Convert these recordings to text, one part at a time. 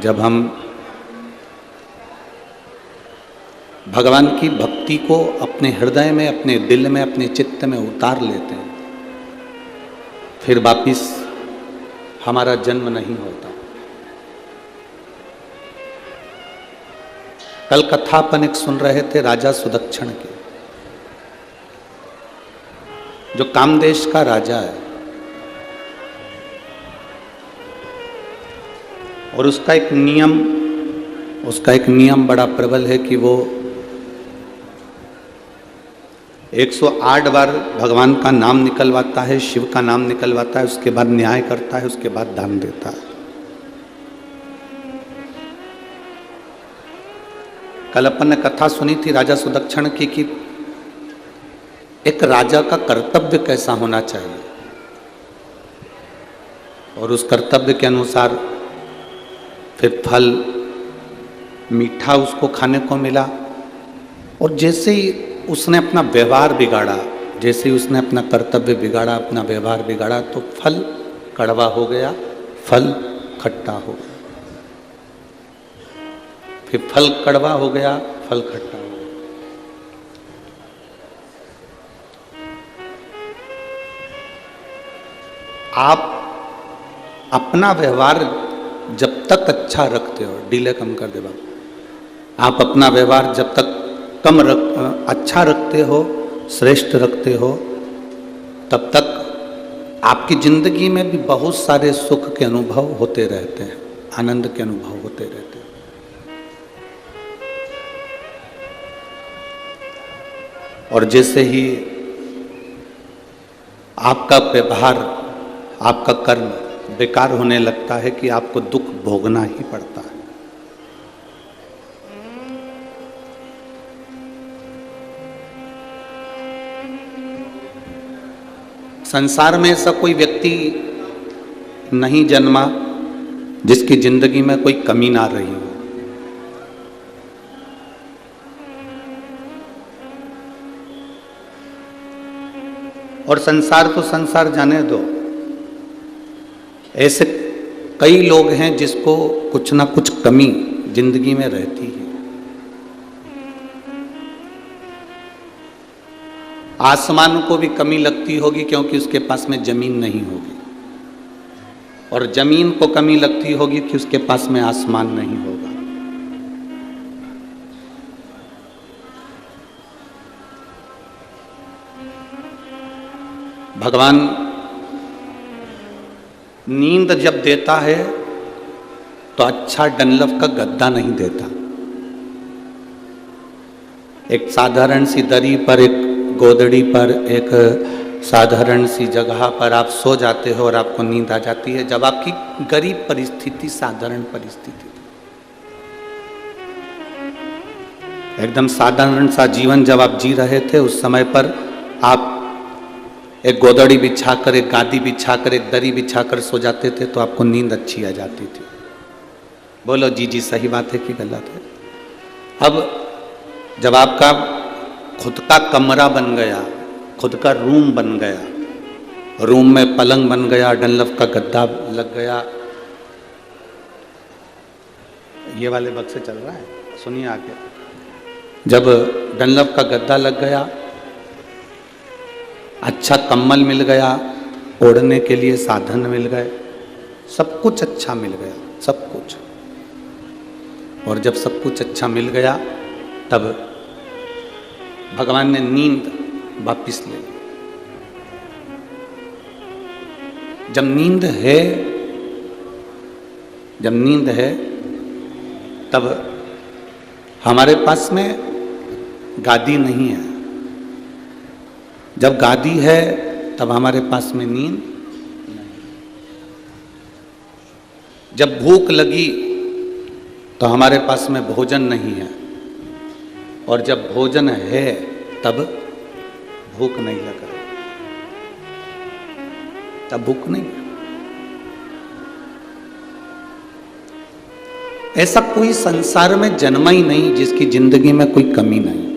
जब हम भगवान की भक्ति को अपने हृदय में, अपने दिल में, अपने चित्त में उतार लेते हैं, फिर वापिस हमारा जन्म नहीं होता। कल कथा अपन एक सुन रहे थे राजा सुदक्षण की, जो कामदेश का राजा है, और उसका एक नियम बड़ा प्रबल है कि वो 108 बार भगवान का नाम निकलवाता है, शिव का नाम निकलवाता है, उसके बाद न्याय करता है, उसके बाद दान देता है। कल अपन ने कथा सुनी थी राजा सुदक्षण की कि एक राजा का कर्तव्य कैसा होना चाहिए, और उस कर्तव्य के अनुसार फिर फल मीठा उसको खाने को मिला। और जैसे ही उसने अपना व्यवहार बिगाड़ा, जैसे ही उसने अपना कर्तव्य बिगाड़ा, अपना व्यवहार बिगाड़ा, तो फल कड़वा हो गया, फल खट्टा हो गया, फिर फल कड़वा हो गया, फल खट्टा हो गया। आप अपना व्यवहार जब तक अच्छा रखते हो, डिले कम कर दे बाबू, आप अपना व्यवहार जब तक अच्छा रखते हो, श्रेष्ठ रखते हो, तब तक आपकी जिंदगी में भी बहुत सारे सुख के अनुभव होते रहते हैं, आनंद के अनुभव होते रहते हैं। और जैसे ही आपका व्यवहार, आपका कर्म बेकार होने लगता है कि आपको दुख भोगना ही पड़ता है। संसार में ऐसा कोई व्यक्ति नहीं जन्मा जिसकी जिंदगी में कोई कमी ना रही हो। और संसार तो संसार जाने दो, ऐसे कई लोग हैं जिसको कुछ ना कुछ कमी जिंदगी में रहती है। आसमान को भी कमी लगती होगी क्योंकि उसके पास में जमीन नहीं होगी, और जमीन को कमी लगती होगी कि उसके पास में आसमान नहीं होगा। भगवान नींद जब देता है तो अच्छा डनलप का गद्दा नहीं देता। एक साधारण सी दरी पर, एक गोदड़ी पर, एक साधारण सी जगह पर आप सो जाते हो और आपको नींद आ जाती है, जब आपकी गरीब परिस्थिति, साधारण परिस्थिति, एकदम साधारण सा जीवन जब आप जी रहे थे, उस समय पर आप एक गोदड़ी बिछाकर, एक गादी बिछाकर, एक दरी बिछाकर सो जाते थे तो आपको नींद अच्छी आ जाती थी। बोलो जी जी, सही बात है कि गलत है? अब जब आपका खुद का कमरा बन गया, खुद का रूम बन गया, रूम में पलंग बन गया, डनलप का गद्दा लग गया, ये वाले बक्से चल रहा है, सुनिए आगे। जब डनलप का गद्दा लग गया, अच्छा कंबल मिल गया, ओढ़ने के लिए साधन मिल गए, सब कुछ अच्छा मिल गया, सब कुछ। और जब सब कुछ अच्छा मिल गया, तब भगवान ने नींद वापिस ले ली। जब नींद है तब हमारे पास में गादी नहीं है। जब गादी है तब हमारे पास में नींद नहीं। जब भूख लगी तो हमारे पास में भोजन नहीं है, और जब भोजन है तब भूख नहीं लग रही, तब भूख नहीं। ऐसा कोई संसार में जन्मा ही नहीं जिसकी जिंदगी में कोई कमी नहीं,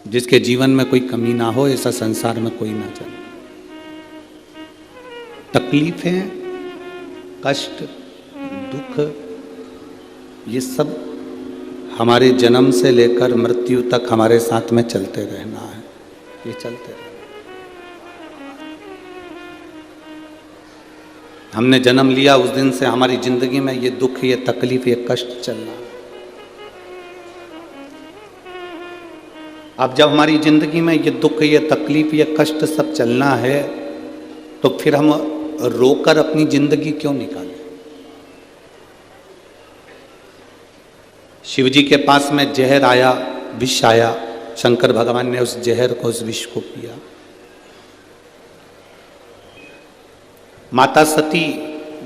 जिसके जीवन में कोई कमी ना हो। ऐसा संसार में कोई ना चले। तकलीफें कष्ट, दुख, ये सब हमारे जन्म से लेकर मृत्यु तक हमारे साथ में चलते रहना है। ये चलते रहना। हमने जन्म लिया उस दिन से हमारी जिंदगी में ये दुख, ये तकलीफ, ये कष्ट चलना। अब जब हमारी जिंदगी में ये दुख, ये तकलीफ, ये कष्ट सब चलना है, तो फिर हम रोकर अपनी जिंदगी क्यों निकालें? शिव जी के पास में जहर आया, विष आया, शंकर भगवान ने उस जहर को, उस विष को पिया। माता सती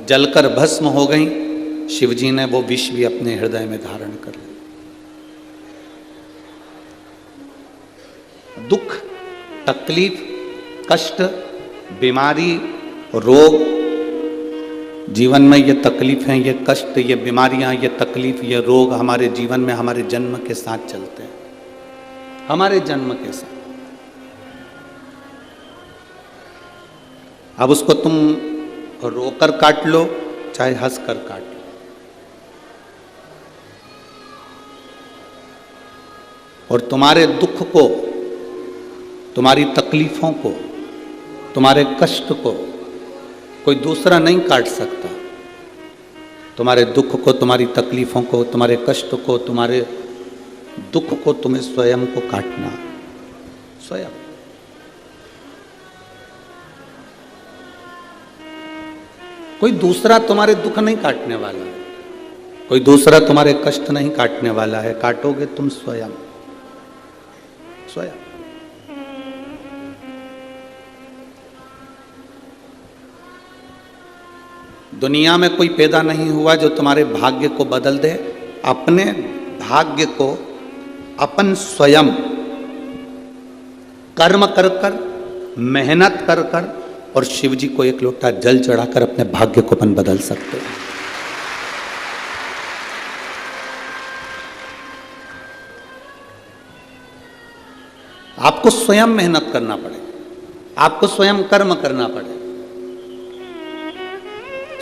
जलकर भस्म हो गई, शिव जी ने वो विष भी अपने हृदय में धारण कर लिया। दुख, तकलीफ, कष्ट, बीमारी, रोग, जीवन में ये तकलीफें, ये कष्ट, ये बीमारियां, ये तकलीफ, ये रोग हमारे जीवन में हमारे जन्म के साथ चलते हैं, हमारे जन्म के साथ। अब उसको तुम रोकर काट लो, चाहे हंस कर काट लो। और तुम्हारे दुख को, तुम्हारी तकलीफों को, तुम्हारे कष्ट को कोई दूसरा नहीं काट सकता। तुम्हारे दुख को, तुम्हारी तकलीफों को, तुम्हारे कष्ट को, तुम्हारे दुख को तुम्हें स्वयं को काटना, स्वयं। कोई दूसरा तुम्हारे दुख नहीं काटने वाला है, कोई दूसरा तुम्हारे कष्ट नहीं काटने वाला है। काटोगे तुम स्वयं, स्वयं। दुनिया में कोई पैदा नहीं हुआ जो तुम्हारे भाग्य को बदल दे। अपने भाग्य को अपन स्वयं कर्म कर कर, मेहनत कर कर और शिव जी को एक लोटा जल चढ़ाकर अपने भाग्य को अपन बदल सकते हैं। आपको स्वयं मेहनत करना पड़ेगा, आपको स्वयं कर्म करना पड़ेगा।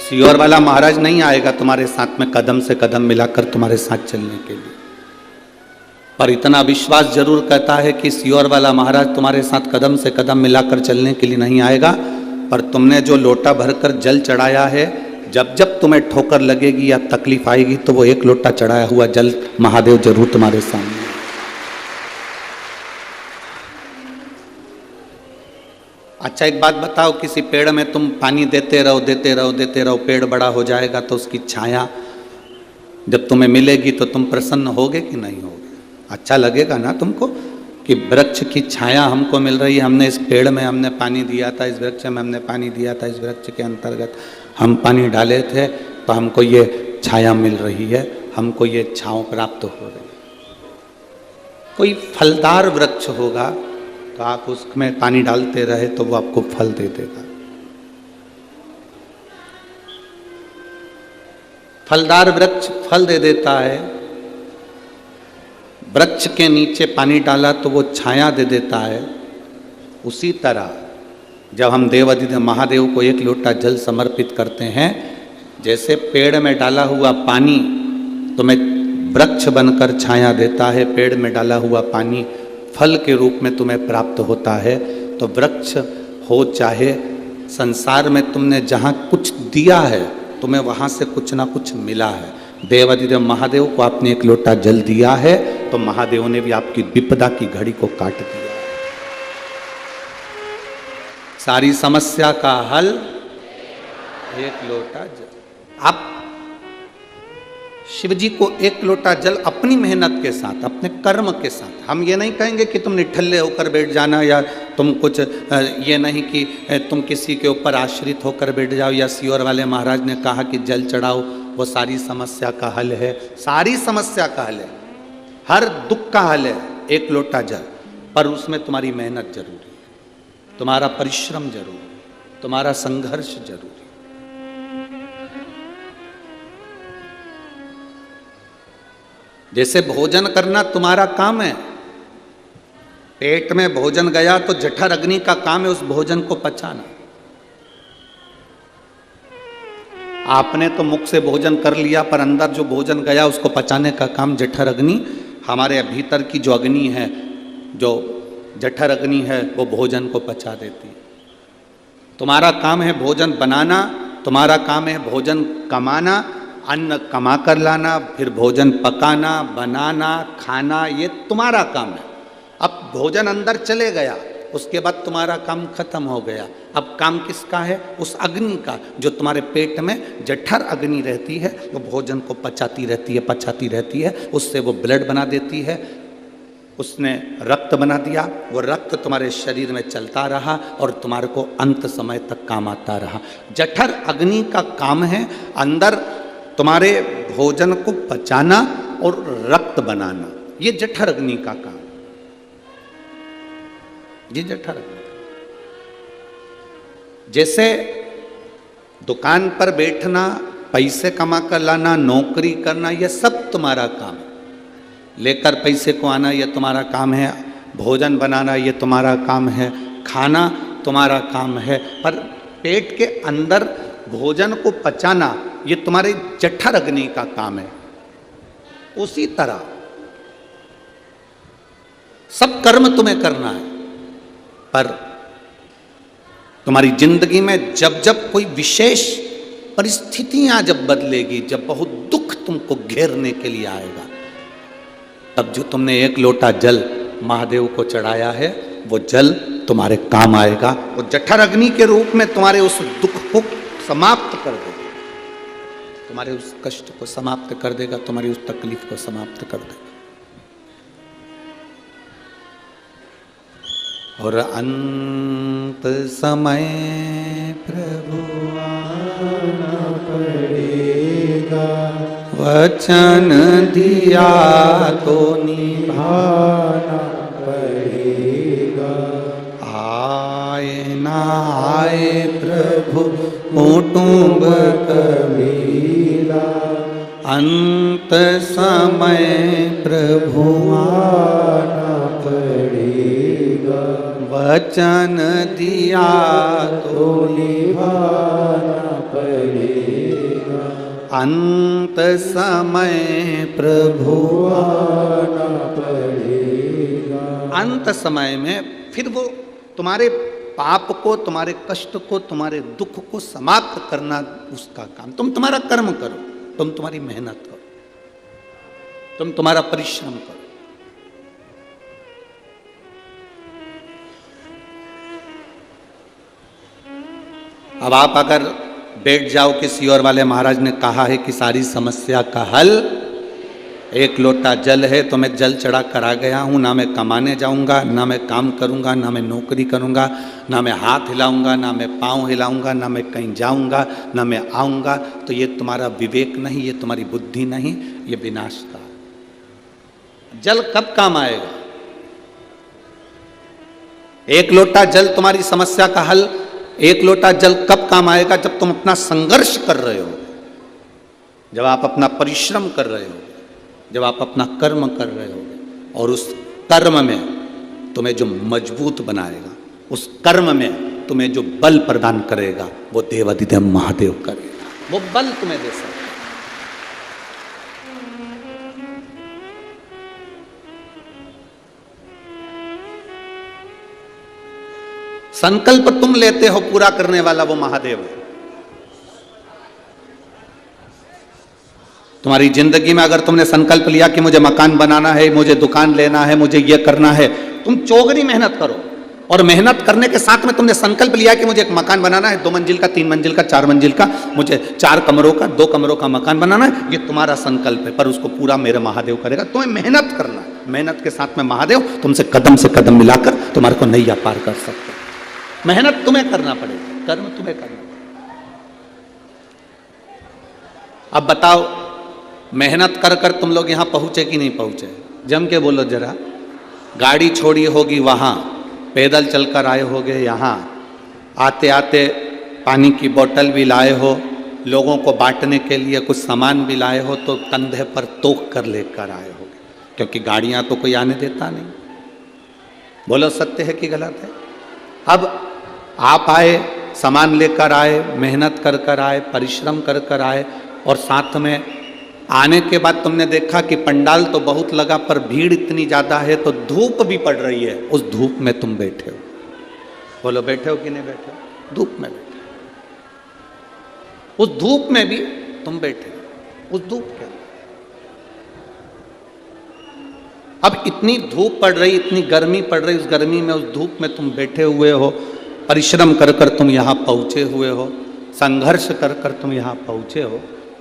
सियोर वाला महाराज नहीं आएगा तुम्हारे साथ में कदम से कदम मिलाकर तुम्हारे साथ चलने के लिए, पर इतना विश्वास जरूर कहता है कि सियोर वाला महाराज तुम्हारे साथ कदम से कदम मिलाकर चलने के लिए नहीं आएगा, पर तुमने जो लोटा भरकर जल चढ़ाया है, जब जब तुम्हें ठोकर लगेगी या तकलीफ आएगी तो वो एक लोटा चढ़ाया हुआ जल महादेव जरूर तुम्हारे सामने। अच्छा एक बात बताओ, किसी पेड़ में तुम पानी देते रहो, देते रहो, देते रहो, पेड़ बड़ा हो जाएगा तो उसकी छाया जब तुम्हें मिलेगी तो तुम प्रसन्न होगे कि नहीं होगे? अच्छा लगेगा ना तुमको कि वृक्ष की छाया हमको मिल रही है, हमने इस पेड़ में हमने पानी दिया था, इस वृक्ष में हमने पानी दिया था, इस वृक्ष के अंतर्गत हम पानी डाले थे तो हमको ये छाया मिल रही है, हमको ये छांव प्राप्त हो रही है। कोई फलदार वृक्ष होगा तो आप उसमें पानी डालते रहे तो वो आपको फल दे देगा। फलदार वृक्ष फल दे देता है, वृक्ष के नीचे पानी डाला तो वो छाया दे देता है। उसी तरह जब हम देवाधिदेव महादेव को एक लोटा जल समर्पित करते हैं, जैसे पेड़ में डाला हुआ पानी तुम्हें वृक्ष बनकर छाया देता है, पेड़ में डाला हुआ पानी फल के रूप में तुम्हें प्राप्त होता है, तो वृक्ष हो चाहे संसार में तुमने जहाँ कुछ दिया है तुम्हें वहाँ से कुछ ना कुछ मिला है। देवाधिदेव महादेव को आपने एक लोटा जल दिया है तो महादेव ने भी आपकी विपदा की घड़ी को काट दिया। सारी समस्या का हल एक लोटा जल। आप शिव जी को एक लोटा जल अपनी मेहनत के साथ, अपने कर्म के साथ, हम ये नहीं कहेंगे कि तुम निठल्ले होकर बैठ जाना, या तुम कुछ ये नहीं कि तुम किसी के ऊपर आश्रित होकर बैठ जाओ, या सियोर वाले महाराज ने कहा कि जल चढ़ाओ वो सारी समस्या का हल है। सारी समस्या का हल है, हर दुख का हल है एक लोटा जल, पर उसमें तुम्हारी मेहनत जरूरी है, तुम्हारा परिश्रम जरूरी, तुम्हारा संघर्ष जरूरी। जैसे भोजन करना तुम्हारा काम है, पेट में भोजन गया तो जठर अग्नि का काम है उस भोजन को पचाना। आपने तो मुख से भोजन कर लिया, पर अंदर जो भोजन गया उसको पचाने का काम जठर अग्नि, हमारे भीतर की जो अग्नि है, जो जठर अग्नि है, वो भोजन को पचा देती है। तुम्हारा काम है भोजन बनाना, तुम्हारा काम है भोजन कमाना, अन्न कमा कर लाना, फिर भोजन पकाना, बनाना, खाना, ये तुम्हारा काम है। अब भोजन अंदर चले गया, उसके बाद तुम्हारा काम खत्म हो गया। अब काम किसका है? उस अग्नि का, जो तुम्हारे पेट में जठर अग्नि रहती है, वो भोजन को पचाती रहती है, उससे वो ब्लड बना देती है, उसने रक्त बना दिया, वो रक्त तुम्हारे शरीर में चलता रहा और तुम्हारे को अंत समय तक काम आता रहा। जठर अग्नि का काम है अंदर तुम्हारे भोजन को पचाना और रक्त बनाना, ये जठर अग्नि का काम, ये जठर अग्नि। जैसे दुकान पर बैठना, पैसे कमा कर लाना, नौकरी करना, यह सब तुम्हारा काम है। लेकर पैसे को आना ये तुम्हारा काम है, भोजन बनाना ये तुम्हारा काम है, खाना तुम्हारा काम है, पर पेट के अंदर भोजन को पचाना ये तुम्हारे जठर अग्नि का काम है। उसी तरह सब कर्म तुम्हें करना है, पर तुम्हारी जिंदगी में जब जब कोई विशेष परिस्थितियां जब बदलेगी, जब बहुत दुख तुमको घेरने के लिए आएगा, तब जो तुमने एक लोटा जल महादेव को चढ़ाया है, वो जल तुम्हारे काम आएगा। वो जठर अग्नि के रूप में तुम्हारे उस दुख को समाप्त कर देगा, तुम्हारे उस कष्ट को समाप्त कर देगा, तुम्हारी उस तकलीफ को समाप्त कर देगा। और अंत समय प्रभु आना पड़ेगा, वचन दिया तो निभाना पड़ेगा। आए ना आए प्रभु कुटुंब कबीरा, अंत समय प्रभु आना पड़ेगा, वचन दिया तो निभाना पड़ेगा। अंत समय प्रभु आना पड़ेगा। अंत समय में फिर वो तुम्हारे पाप को, तुम्हारे कष्ट को, तुम्हारे दुख को समाप्त करना उसका काम। तुम तुम्हारा कर्म करो, तुम तुम्हारी मेहनत करो, तुम तुम्हारा परिश्रम करो। अब आप अगर बैठ जाओ, किसी और वाले महाराज ने कहा है कि सारी समस्या का हल एक लोटा जल है, तो मैं जल चढ़ा कर आ गया हूँ, ना मैं कमाने जाऊँगा, ना मैं काम करूँगा, ना मैं नौकरी करूँगा, ना मैं हाथ हिलाऊँगा, ना मैं पाँव हिलाऊँगा, ना मैं कहीं जाऊँगा, ना मैं आऊँगा, तो ये तुम्हारा विवेक नहीं, ये तुम्हारी बुद्धि नहीं, ये विनाश का। जल कब काम आएगा? एक लोटा जल तुम्हारी समस्या का हल, एक लोटा जल कब काम आएगा? जब तुम अपना संघर्ष कर रहे हो, जब आप अपना परिश्रम कर रहे हो, जब आप अपना कर्म कर रहे हो, और उस कर्म में तुम्हें जो मजबूत बनाएगा, उस कर्म में तुम्हें जो बल प्रदान करेगा, वो देवाधिदेव महादेव करेगा, वो बल तुम्हें दे सकता है। संकल्प तुम लेते हो, पूरा करने वाला वो महादेव है। तुम्हारी जिंदगी में अगर तुमने संकल्प लिया कि मुझे मकान बनाना है, मुझे दुकान लेना है, मुझे ये करना है, तुम चौगनी मेहनत करो, और मेहनत करने के साथ में तुमने संकल्प लिया कि मुझे एक मकान बनाना है, 2 मंजिल का, 3 मंजिल का, 4 मंजिल का, मुझे 4 कमरों का, 2 कमरों का मकान बनाना है, ये तुम्हारा संकल्प है, पर उसको पूरा मेरे महादेव करेगा। तुम्हें मेहनत करना है, मेहनत के साथ में महादेव तुमसे कदम से कदम मिलाकर तुम्हारे को नैया पार कर सकते। मेहनत तुम्हें करना पड़ेगा, कर्म तुम्हें करना पड़ेगा। अब बताओ, मेहनत कर कर तुम लोग यहां पहुंचे कि नहीं पहुंचे? जम के बोलो जरा। गाड़ी छोड़ी होगी वहां, पैदल चलकर आए होगे यहाँ, आते आते पानी की बोतल भी लाए हो, लोगों को बांटने के लिए कुछ सामान भी लाए हो, तो कंधे पर तोक कर लेकर आए होगे, क्योंकि गाड़ियां तो कोई आने देता नहीं। बोलो सत्य है कि गलत है? अब आप आए, सामान लेकर आए, मेहनत कर कर आए, परिश्रम कर कर आए, और साथ में आने के बाद तुमने देखा कि पंडाल तो बहुत लगा पर भीड़ इतनी ज़्यादा है, तो धूप भी पड़ रही है, उस धूप में तुम बैठे हो। बोलो बैठे हो कि नहीं बैठे हो? धूप में बैठे, उस धूप में भी तुम बैठे हो, उस धूप के। अब इतनी धूप पड़ रही, इतनी गर्मी पड़ रही, उस गर्मी में, उस धूप में तुम बैठे हुए हो, परिश्रम कर कर तुम यहाँ पहुँचे हुए हो, संघर्ष कर कर तुम यहाँ पहुँचे हो।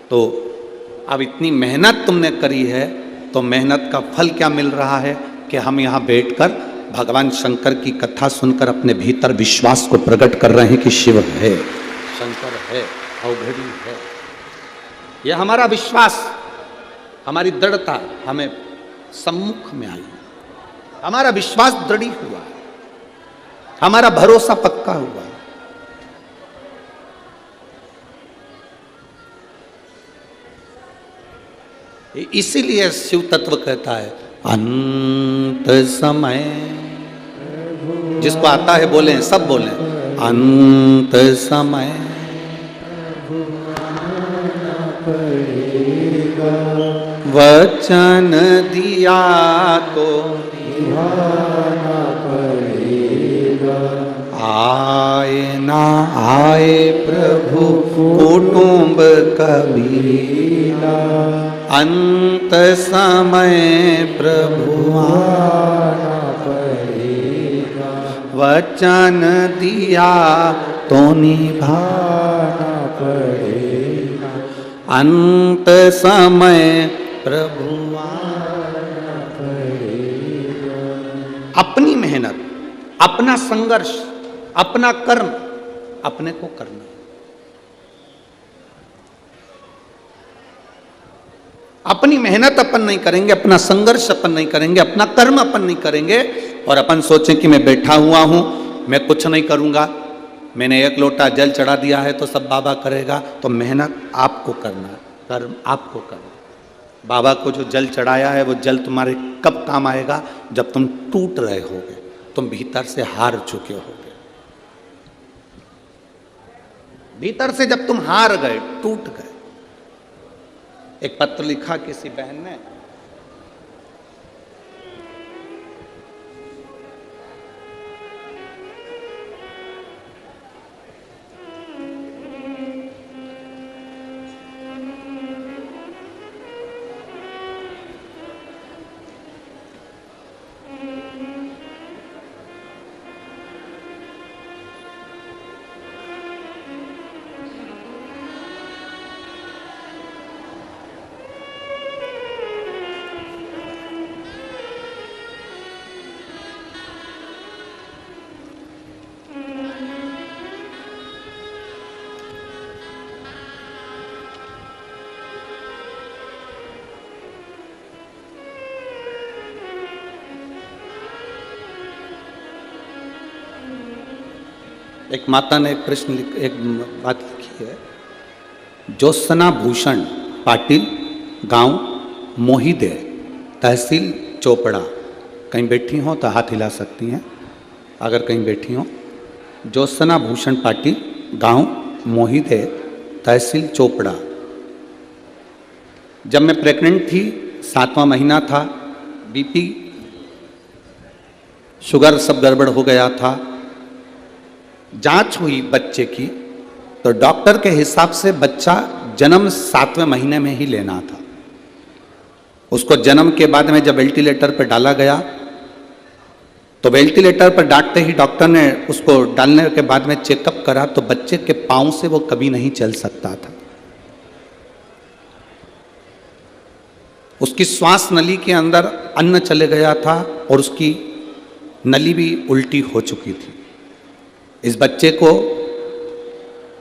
तो अब इतनी मेहनत तुमने करी है, तो मेहनत का फल क्या मिल रहा है कि हम यहाँ बैठकर भगवान शंकर की कथा सुनकर अपने भीतर विश्वास को प्रकट कर रहे हैं कि शिव है, शंकर है, अवघड़ी है। यह हमारा विश्वास, हमारी दृढ़ता हमें सम्मुख में आई, हमारा विश्वास दृढ़ हुआ, हमारा भरोसा पक्का हुआ। इसीलिए शिव तत्व कहता है अंत समय, जिसको आता है बोले, सब बोले अंत समय वचन दिया तो निभाना पड़ेगा, आए ना आए प्रभु कुटुंब कबीला, अंत समय प्रभु आना पड़ेगा, वचन दिया तो निभाना पड़ेगा, अंत समय प्रभु आना पड़ेगा। अपनी मेहनत, अपना संघर्ष, अपना कर्म अपने को करना। अपनी मेहनत अपन नहीं करेंगे, अपना संघर्ष अपन नहीं करेंगे, अपना कर्म अपन नहीं करेंगे, और अपन सोचें कि मैं बैठा हुआ हूं, मैं कुछ नहीं करूंगा, मैंने एक लोटा जल चढ़ा दिया है तो सब बाबा करेगा। तो मेहनत आपको करना, कर्म आपको करना। बाबा को जो जल चढ़ाया है वो जल तुम्हारे कब काम आएगा? जब तुम टूट रहे होगे, तुम भीतर से हार चुके होगे। भीतर से जब तुम हार गए, टूट गए। एक पत्र लिखा किसी बहन ने, एक माता ने एक प्रश्न एक बात लिखी है, ज्योत्सना भूषण पाटिल, गांव मोहिदे, तहसील चोपड़ा। कहीं बैठी हो तो हाथ हिला सकती हैं अगर कहीं बैठी हो। ज्योत्सना भूषण पाटिल, गांव मोहिदे, तहसील चोपड़ा। जब मैं प्रेग्नेंट थी, 7वां महीना था, बीपी शुगर सब गड़बड़ हो गया था। जांच हुई बच्चे की तो डॉक्टर के हिसाब से बच्चा जन्म 7वें महीने में ही लेना था। उसको जन्म के बाद में जब वेंटिलेटर पर डाला गया तो वेंटिलेटर पर डालते ही डॉक्टर ने उसको डालने के बाद में चेकअप करा तो बच्चे के पांव से वो कभी नहीं चल सकता था। उसकी श्वास नली के अंदर अन्न चले गया था और उसकी नली भी उल्टी हो चुकी थी। इस बच्चे को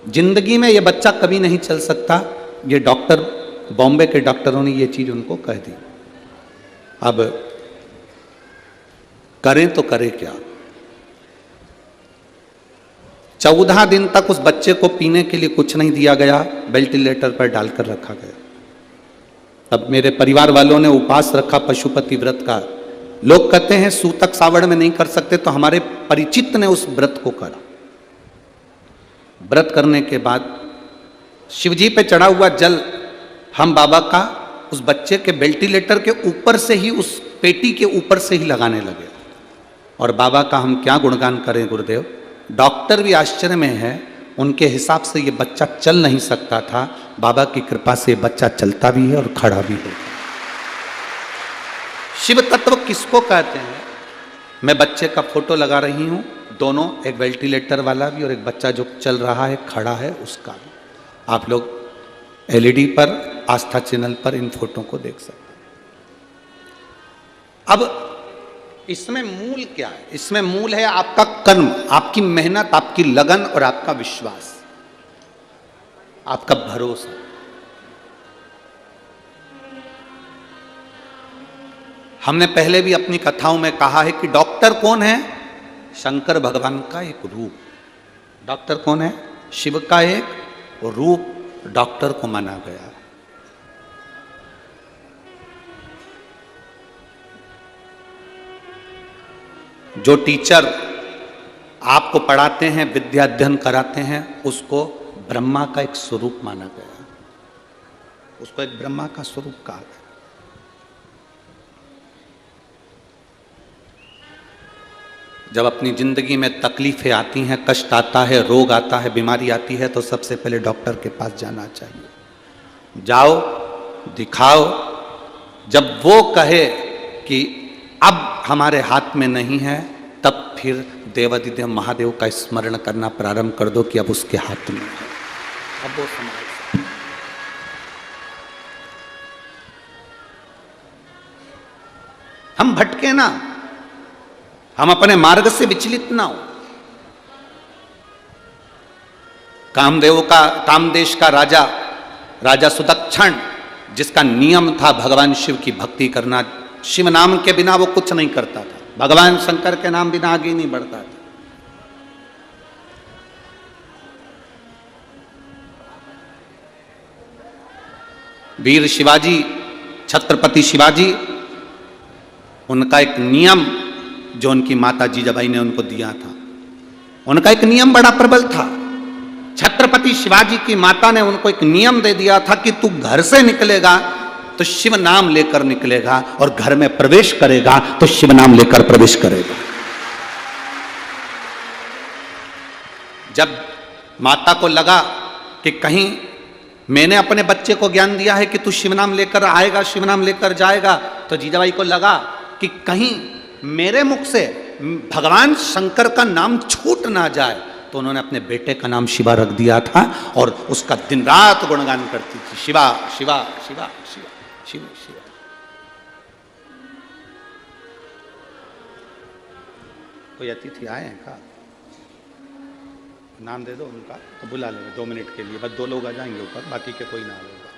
जिंदगी में ये बच्चा कभी नहीं चल सकता, ये डॉक्टर, बॉम्बे के डॉक्टरों ने ये चीज उनको कह दी। अब करें तो करें क्या? 14 दिन तक उस बच्चे को पीने के लिए कुछ नहीं दिया गया, वेंटिलेटर पर डालकर रखा गया। अब मेरे परिवार वालों ने उपवास रखा पशुपति व्रत का। लोग कहते हैं सूतक सावड़ में नहीं कर सकते, तो हमारे परिचित ने उस व्रत को करा। व्रत करने के बाद शिवजी पे चढ़ा हुआ जल हम बाबा का उस बच्चे के वेंटिलेटर के ऊपर से ही, उस पेटी के ऊपर से ही लगाने लगे। और बाबा का हम क्या गुणगान करें गुरुदेव, डॉक्टर भी आश्चर्य में है, उनके हिसाब से ये बच्चा चल नहीं सकता था, बाबा की कृपा से बच्चा चलता भी है और खड़ा भी है। शिव तत्व किसको कहते हैं? मैं बच्चे का फोटो लगा रही हूं, दोनों, एक वेंटिलेटर वाला भी और एक बच्चा जो चल रहा है, खड़ा है, उसका भी। आप लोग एलईडी पर, आस्था चैनल पर इन फोटो को देख सकते हैं। अब इसमें मूल क्या है? इसमें मूल है आपका कर्म, आपकी मेहनत, आपकी लगन और आपका विश्वास, आपका भरोसा। हमने पहले भी अपनी कथाओं में कहा है कि डॉक्टर कौन है? शंकर भगवान का एक रूप। डॉक्टर कौन है? शिव का एक रूप डॉक्टर को माना गया। जो टीचर आपको पढ़ाते हैं, विद्या अध्ययन कराते हैं, उसको ब्रह्मा का एक स्वरूप माना गया, उसको एक ब्रह्मा का स्वरूप कहा गया। जब अपनी जिंदगी में तकलीफें आती हैं, कष्ट आता है, रोग आता है, बीमारी आती है, तो सबसे पहले डॉक्टर के पास जाना चाहिए। जाओ, दिखाओ। जब वो कहे कि अब हमारे हाथ में नहीं है, तब फिर देवादिदेव महादेव का स्मरण करना प्रारंभ कर दो कि अब उसके हाथ में है, अब वो संभाल सकते। हम भटके ना, हम अपने मार्ग से विचलित ना हो। कामदेश का राजा सुदक्षण, जिसका नियम था भगवान शिव की भक्ति करना, शिव नाम के बिना वो कुछ नहीं करता था, भगवान शंकर के नाम बिना आगे नहीं बढ़ता था। वीर शिवाजी, छत्रपति शिवाजी, उनका एक नियम जो उनकी माता जीजाबाई ने उनको दिया था, उनका एक नियम बड़ा प्रबल था। छत्रपति शिवाजी की माता ने उनको एक नियम दे दिया था कि तू घर से निकलेगा तो शिव नाम लेकर निकलेगा, और घर में प्रवेश करेगा तो शिव नाम लेकर प्रवेश करेगा। जब माता को लगा कि कहीं मैंने अपने बच्चे को ज्ञान दिया है कि तू शिव नाम लेकर आएगा, शिव नाम लेकर जाएगा, तो जीजाबाई को लगा कि कहीं मेरे मुख से भगवान शंकर का नाम छूट ना जाए, तो उन्होंने अपने बेटे का नाम शिवा रख दिया था और उसका दिन रात गुणगान करती थी, शिवा शिवा शिवा शिवा शिव शिव। कोई अतिथि आए हैं का? नाम दे दो उनका, तो बुला लेंगे 2 मिनट के लिए, बस 2 लोग आ जाएंगे ऊपर, बाकी के कोई ना आएगा।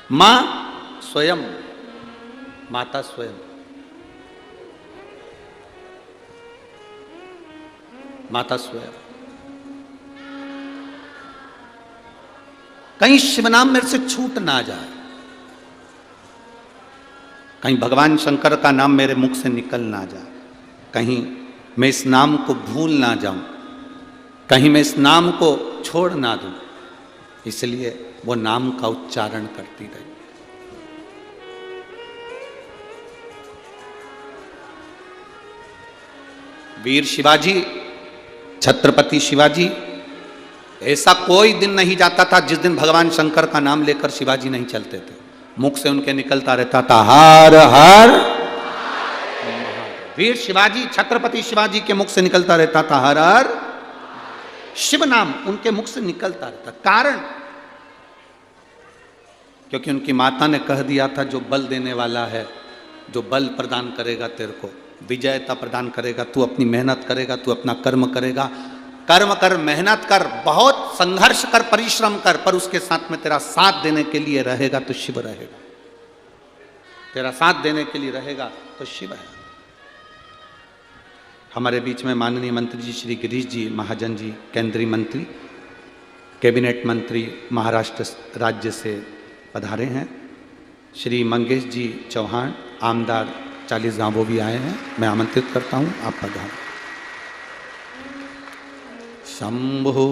मां स्वयं, माता स्वयं, माता स्वयं। कहीं शिव नाम मेरे से छूट ना जाए, कहीं भगवान शंकर का नाम मेरे मुख से निकल ना जाए, कहीं मैं इस नाम को भूल ना जाऊं, कहीं मैं इस नाम को छोड़ ना दूं, इसलिए वो नाम का उच्चारण करती रही। वीर शिवाजी, छत्रपति शिवाजी, ऐसा कोई दिन नहीं जाता था जिस दिन भगवान शंकर का नाम लेकर शिवाजी नहीं चलते थे। मुख से उनके निकलता रहता था हर हर। वीर शिवाजी, छत्रपति शिवाजी के मुख से निकलता रहता था हर हर। शिव नाम उनके मुख से निकलता रहता। कारण, क्योंकि उनकी माता ने कह दिया था जो बल देने वाला है, जो बल प्रदान करेगा तेरे को, विजयता प्रदान करेगा, तू अपनी मेहनत करेगा, तू अपना कर्म करेगा, कर्म कर, मेहनत कर, बहुत संघर्ष कर, परिश्रम कर, पर उसके साथ में तेरा साथ देने के लिए रहेगा तो शिव रहेगा, तेरा साथ देने के लिए रहेगा तो शिव है। हमारे बीच में माननीय मंत्री जी श्री गिरीश जी महाजन जी, केंद्रीय मंत्री, कैबिनेट मंत्री, महाराष्ट्र राज्य से पधारे हैं। श्री मंगेश जी चौहान, आमदार 40 गांव वो भी आए हैं, मैं आमंत्रित करता हूं, आप पधारें। शंभो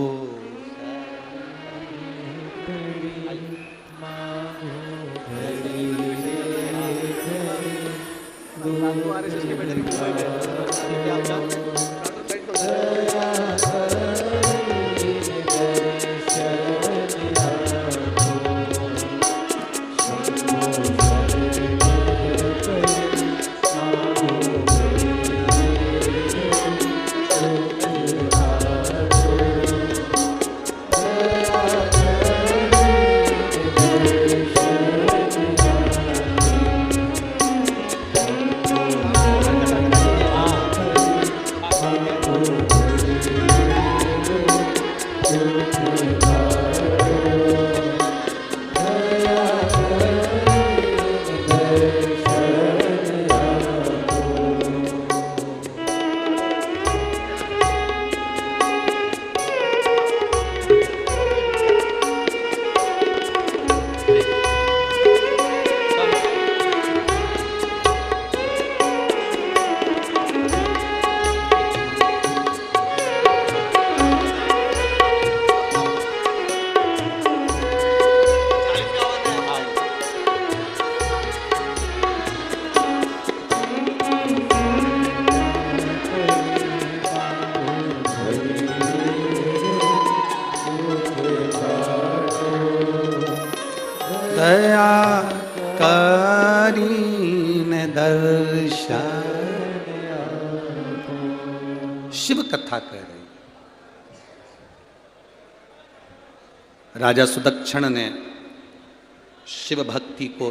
दया करीन दर्शन। शिव कथा कह रही। राजा सुदक्षिण ने शिव भक्ति को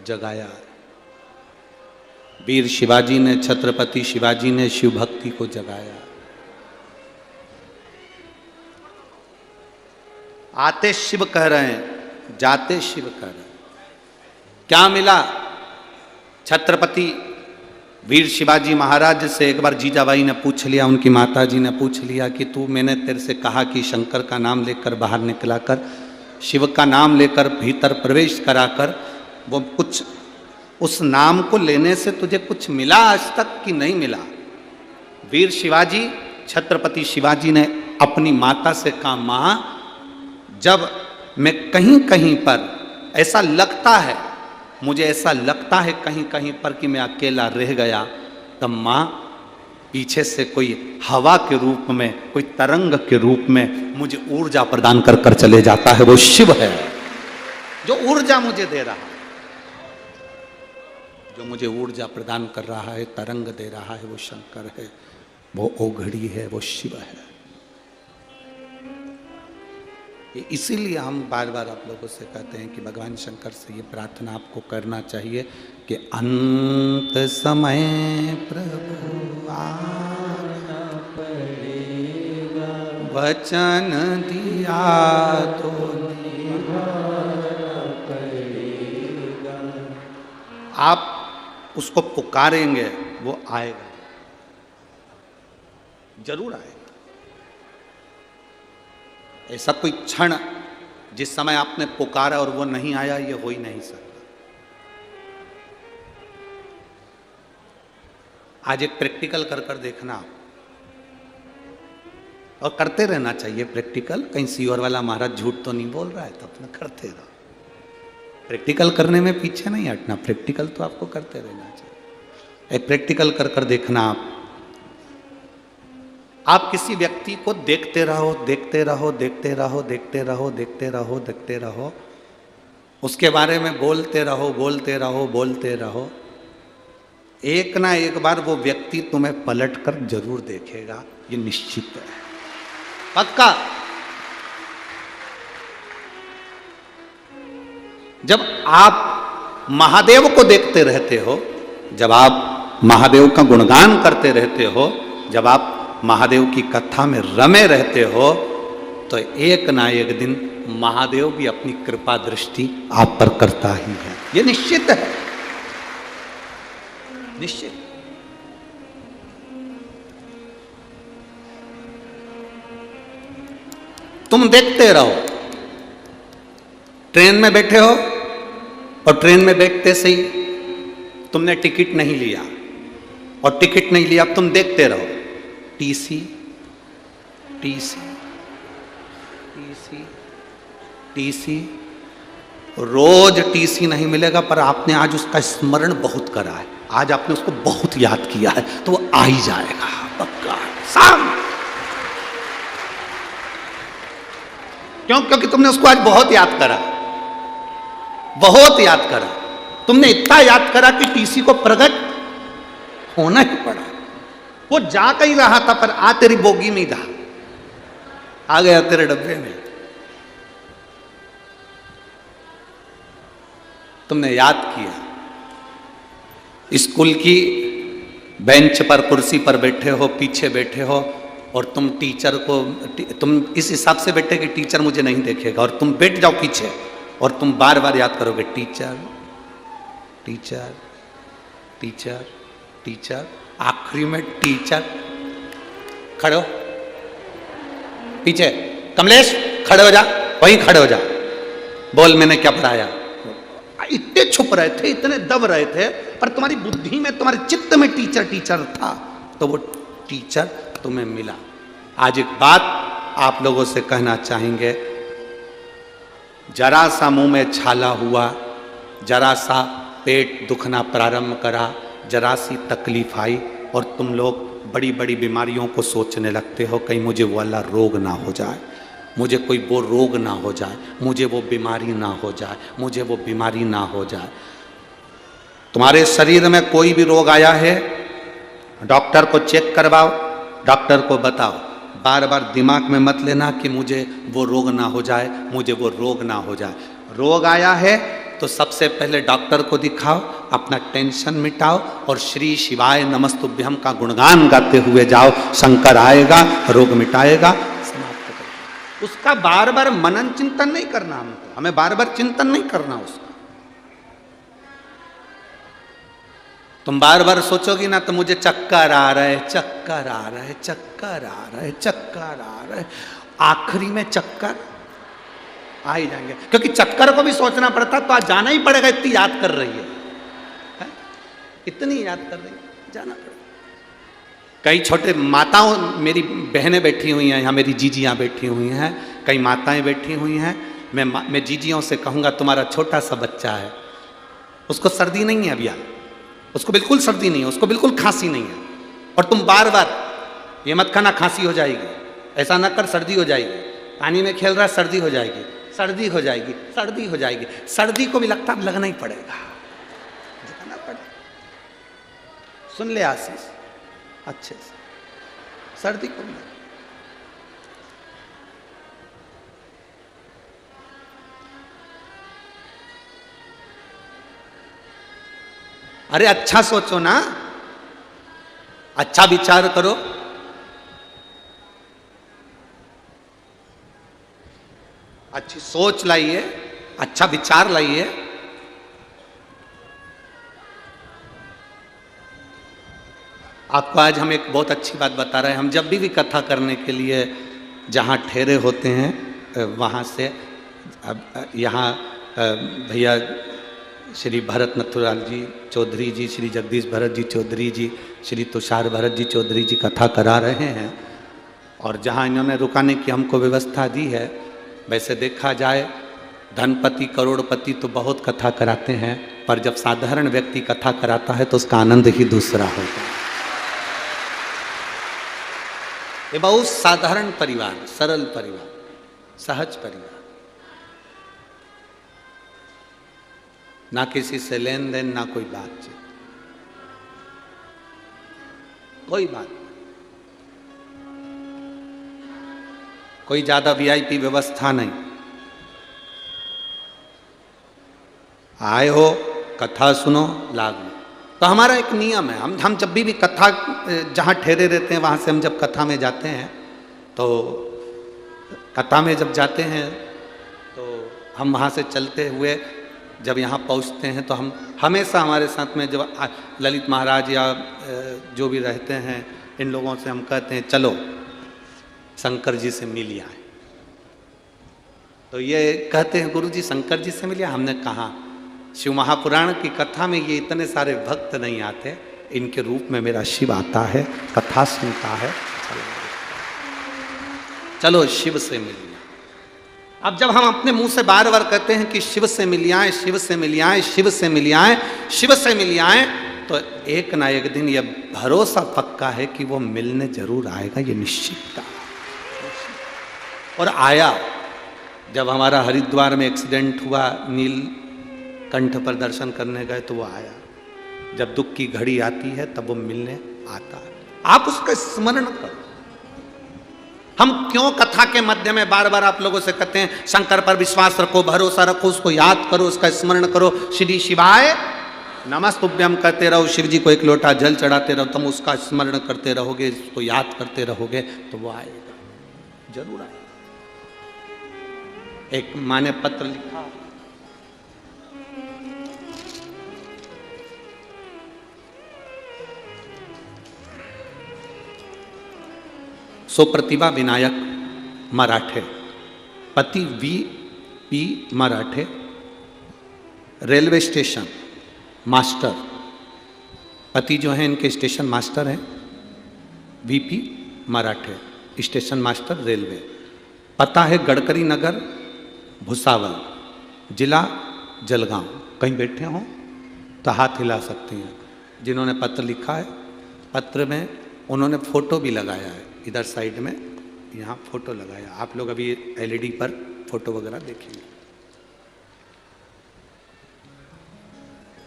जगाया, वीर शिवाजी ने, छत्रपति शिवाजी ने शिव भक्ति को जगाया। आते शिव कह रहे हैं, जाते शिव कह रहे हैं। क्या मिला? छत्रपति वीर शिवाजी महाराज से एक बार जीजाबाई ने पूछ लिया, उनकी माता जी ने पूछ लिया कि तू, मैंने तेरे से कहा कि शंकर का नाम लेकर बाहर निकला कर, शिव का नाम लेकर भीतर प्रवेश कराकर, वो कुछ उस नाम को लेने से तुझे कुछ मिला आज तक कि नहीं मिला? वीर शिवाजी, छत्रपति शिवाजी ने अपनी माता से कहा, माँ जब मैं कहीं कहीं पर ऐसा लगता है, मुझे ऐसा लगता है कहीं कहीं पर कि मैं अकेला रह गया, तब माँ पीछे से कोई हवा के रूप में, कोई तरंग के रूप में मुझे ऊर्जा प्रदान कर कर चले जाता है। वो शिव है जो ऊर्जा मुझे दे रहा है, जो मुझे ऊर्जा प्रदान कर रहा है, तरंग दे रहा है, वो शंकर है, वो ओघड़ी है, वो शिव है। इसीलिए हम बार बार आप लोगों से कहते हैं कि भगवान शंकर से ये प्रार्थना आपको करना चाहिए कि अंत समय प्रभु आना पड़ेगा, वचन दिया तो निभाना पड़ेगा। आप उसको पुकारेंगे, वो आएगा, जरूर आएगा। ऐसा कोई क्षण जिस समय आपने पुकारा और वो नहीं आया, ये हो ही नहीं सकता। आज एक प्रैक्टिकल कर कर देखना आप, और करते रहना चाहिए प्रैक्टिकल। कहीं सीवर वाला महाराज झूठ तो नहीं बोल रहा है, तो अपना करते रहो। प्रैक्टिकल करने में पीछे नहीं हटना, प्रैक्टिकल तो आपको करते रहना चाहिए। एक प्रैक्टिकल कर कर देखना आप किसी व्यक्ति को देखते रहो, देखते रहो, देखते रहो, देखते रहो, देखते रहो, देखते रहो, उसके बारे में बोलते रहो, बोलते रहो, बोलते रहो। एक ना एक बार वो व्यक्ति तुम्हें पलट कर जरूर देखेगा, ये निश्चित है, पक्का। जब आप महादेव को देखते रहते हो, जब आप महादेव का गुणगान करते रहते हो, जब आप महादेव की कथा में रमे रहते हो, तो एक ना एक दिन महादेव भी अपनी कृपा दृष्टि आप पर करता ही है, ये निश्चित है, निश्चित। तुम देखते रहो, ट्रेन में बैठे हो और ट्रेन में बैठते से ही तुमने टिकट नहीं लिया, और टिकट नहीं लिया, अब तुम देखते रहो, टीसी टीसी टीसी टीसी, रोज टीसी नहीं मिलेगा, पर आपने आज उसका स्मरण बहुत करा है, आज आपने उसको बहुत याद किया है, तो वो आ ही जाएगा पक्का शाम। क्यों? क्योंकि तुमने उसको आज बहुत याद करा, बहुत याद करा, तुमने इतना याद करा कि टीसी को प्रकट होना ही पड़ा। वो जा कहीं रहा था, पर आ तेरी बोगी में था, आ गया तेरे डब्बे में, तुमने याद किया। स्कूल की बेंच पर, कुर्सी पर बैठे हो, पीछे बैठे हो, और तुम टीचर को, तुम इस हिसाब से बैठे कि टीचर मुझे नहीं देखेगा, और तुम बैठ जाओ पीछे, और तुम बार बार याद करोगे टीचर टीचर टीचर टीचर, आखिरी में टीचर। खड़े हो पीछे, कमलेश खड़े हो जा, वहीं खड़े हो जा, बोल मैंने क्या पढ़ाया। इतने छुप रहे थे, इतने दब रहे थे, पर तुम्हारी बुद्धि में, तुम्हारे चित्त में टीचर टीचर था, तो वो टीचर तुम्हें मिला। आज एक बात आप लोगों से कहना चाहेंगे, जरा सा मुंह में छाला हुआ, जरा सा पेट दुखना प्रारंभ करा, जरा सी तकलीफ आई, और तुम लोग बड़ी बड़ी बीमारियों को सोचने लगते हो, कहीं मुझे वो वाला रोग ना हो जाए, मुझे कोई वो रोग ना हो जाए, मुझे वो बीमारी ना हो जाए, मुझे वो बीमारी ना हो जाए। तुम्हारे शरीर में कोई भी रोग आया है, डॉक्टर को चेक करवाओ, डॉक्टर को बताओ, बार बार दिमाग में मत लेना कि मुझे वो रोग ना हो जाए, मुझे वो रोग ना हो जाए। रोग आया है तो सबसे पहले डॉक्टर को दिखाओ, अपना टेंशन मिटाओ, और श्री शिवाय नमस्तुभ्यम का गुणगान गाते हुए जाओ, शंकर आएगा, रोग मिटाएगा, समाप्त करेगा। उसका बार बार मनन चिंतन नहीं करना, हमको, हमें बार बार चिंतन नहीं करना उसका। तुम बार बार सोचोगी ना तो मुझे चक्कर आ रहा है, चक्कर आ रहा है, चक्कर आ रहा है, चक्कर आ रहा है, आखिरी में चक्कर आ ही जाएंगे, क्योंकि चक्कर को भी सोचना पड़ता, तो आज जाना ही पड़ेगा, इतनी याद कर रही है? इतनी याद कर रही है, जाना पड़ेगा। कई छोटे माताओं, मेरी बहनें बैठी हुई हैं यहाँ, मेरी जीजियाँ बैठी हुई हैं, कई माताएं बैठी हुई हैं, मैं जीजियों से कहूँगा, तुम्हारा छोटा सा बच्चा है, उसको सर्दी नहीं है अभी, उसको बिल्कुल सर्दी नहीं है, उसको बिल्कुल खांसी नहीं है, और तुम बार बार ये मत खाना खांसी हो जाएगी, ऐसा ना कर सर्दी हो जाएगी, पानी में खेल रहा सर्दी हो जाएगी, सर्दी हो जाएगी, सर्दी हो जाएगी, सर्दी को भी लगता है लगना ही पड़ेगा, जाना पड़ेगा। सुन ले आशीष अच्छे से, सर्दी को भी अरे अच्छा सोचो ना, अच्छा विचार करो, अच्छी सोच लाइए, अच्छा विचार लाइए। आपको आज हम एक बहुत अच्छी बात बता रहे हैं, हम जब भी कथा करने के लिए जहाँ ठहरे होते हैं, वहाँ से अब यहाँ भैया श्री भरत नथुराल जी चौधरी जी, श्री जगदीश भरत जी चौधरी जी, श्री तुषार भरत जी चौधरी जी कथा करा रहे हैं, और जहाँ इन्होंने रुकाने की हमको व्यवस्था दी है। वैसे देखा जाए धनपति करोड़पति तो बहुत कथा कराते हैं, पर जब साधारण व्यक्ति कथा कराता है तो उसका आनंद ही दूसरा होता है। ये बहुत साधारण परिवार, सरल परिवार, सहज परिवार, ना किसी से लेन देन, ना कोई बातचीत, कोई बात, कोई ज्यादा वीआईपी व्यवस्था नहीं। आए हो कथा सुनो, लागू। तो हमारा एक नियम है, हम जब भी कथा जहाँ ठहरे रहते हैं वहाँ से हम जब कथा में जाते हैं, तो कथा में जब जाते हैं तो हम वहाँ से चलते हुए जब यहाँ पहुँचते हैं तो हम हमेशा हमारे साथ में जब ललित महाराज या जो भी रहते हैं इन लोगों से हम कहते हैं चलो शंकर जी से मिल आए। तो ये कहते हैं गुरु जी शंकर जी से मिलिए। हमने कहा शिव महापुराण की कथा में ये इतने सारे भक्त नहीं आते, इनके रूप में मेरा शिव आता है, कथा सुनता है। चलो शिव से मिलिए। अब जब हम अपने मुंह से बार बार कहते हैं कि शिव से मिल आए, शिव से मिल आए, शिव से मिल आए, शिव से मिल आए, तो एक ना एक दिन यह भरोसा पक्का है कि वो मिलने जरूर आएगा, ये निश्चित था। और आया। जब हमारा हरिद्वार में एक्सीडेंट हुआ, नीलकंठ पर दर्शन करने गए तो वो आया। जब दुख की घड़ी आती है तब वो मिलने आता है। आप उसका स्मरण करो। हम क्यों कथा के मध्य में बार बार आप लोगों से कहते हैं शंकर पर विश्वास रखो, भरोसा रखो, उसको याद करो, उसका स्मरण करो, श्री शिवाय नमस्तुभ्यम करते रहो, शिव जी को एक लोटा जल चढ़ाते रहो, तुम उसका स्मरण करते रहोगे, उसको याद करते रहोगे तो वो आएगा, जरूर आएगा। एक माँ ने पत्र लिखा, सुप्रतिभा विनायक मराठे, पति V.P. मराठे, रेलवे स्टेशन मास्टर। पति जो हैं इनके स्टेशन मास्टर हैं, V.P. मराठे, स्टेशन मास्टर रेलवे। पता है गडकरी नगर, भुसावल, जिला जलगांव। कहीं बैठे हों तो हाथ हिला सकते हैं जिन्होंने पत्र लिखा है। पत्र में उन्होंने फोटो भी लगाया है, इधर साइड में यहाँ फोटो लगाया। आप लोग अभी LED पर फोटो वगैरह देखेंगे।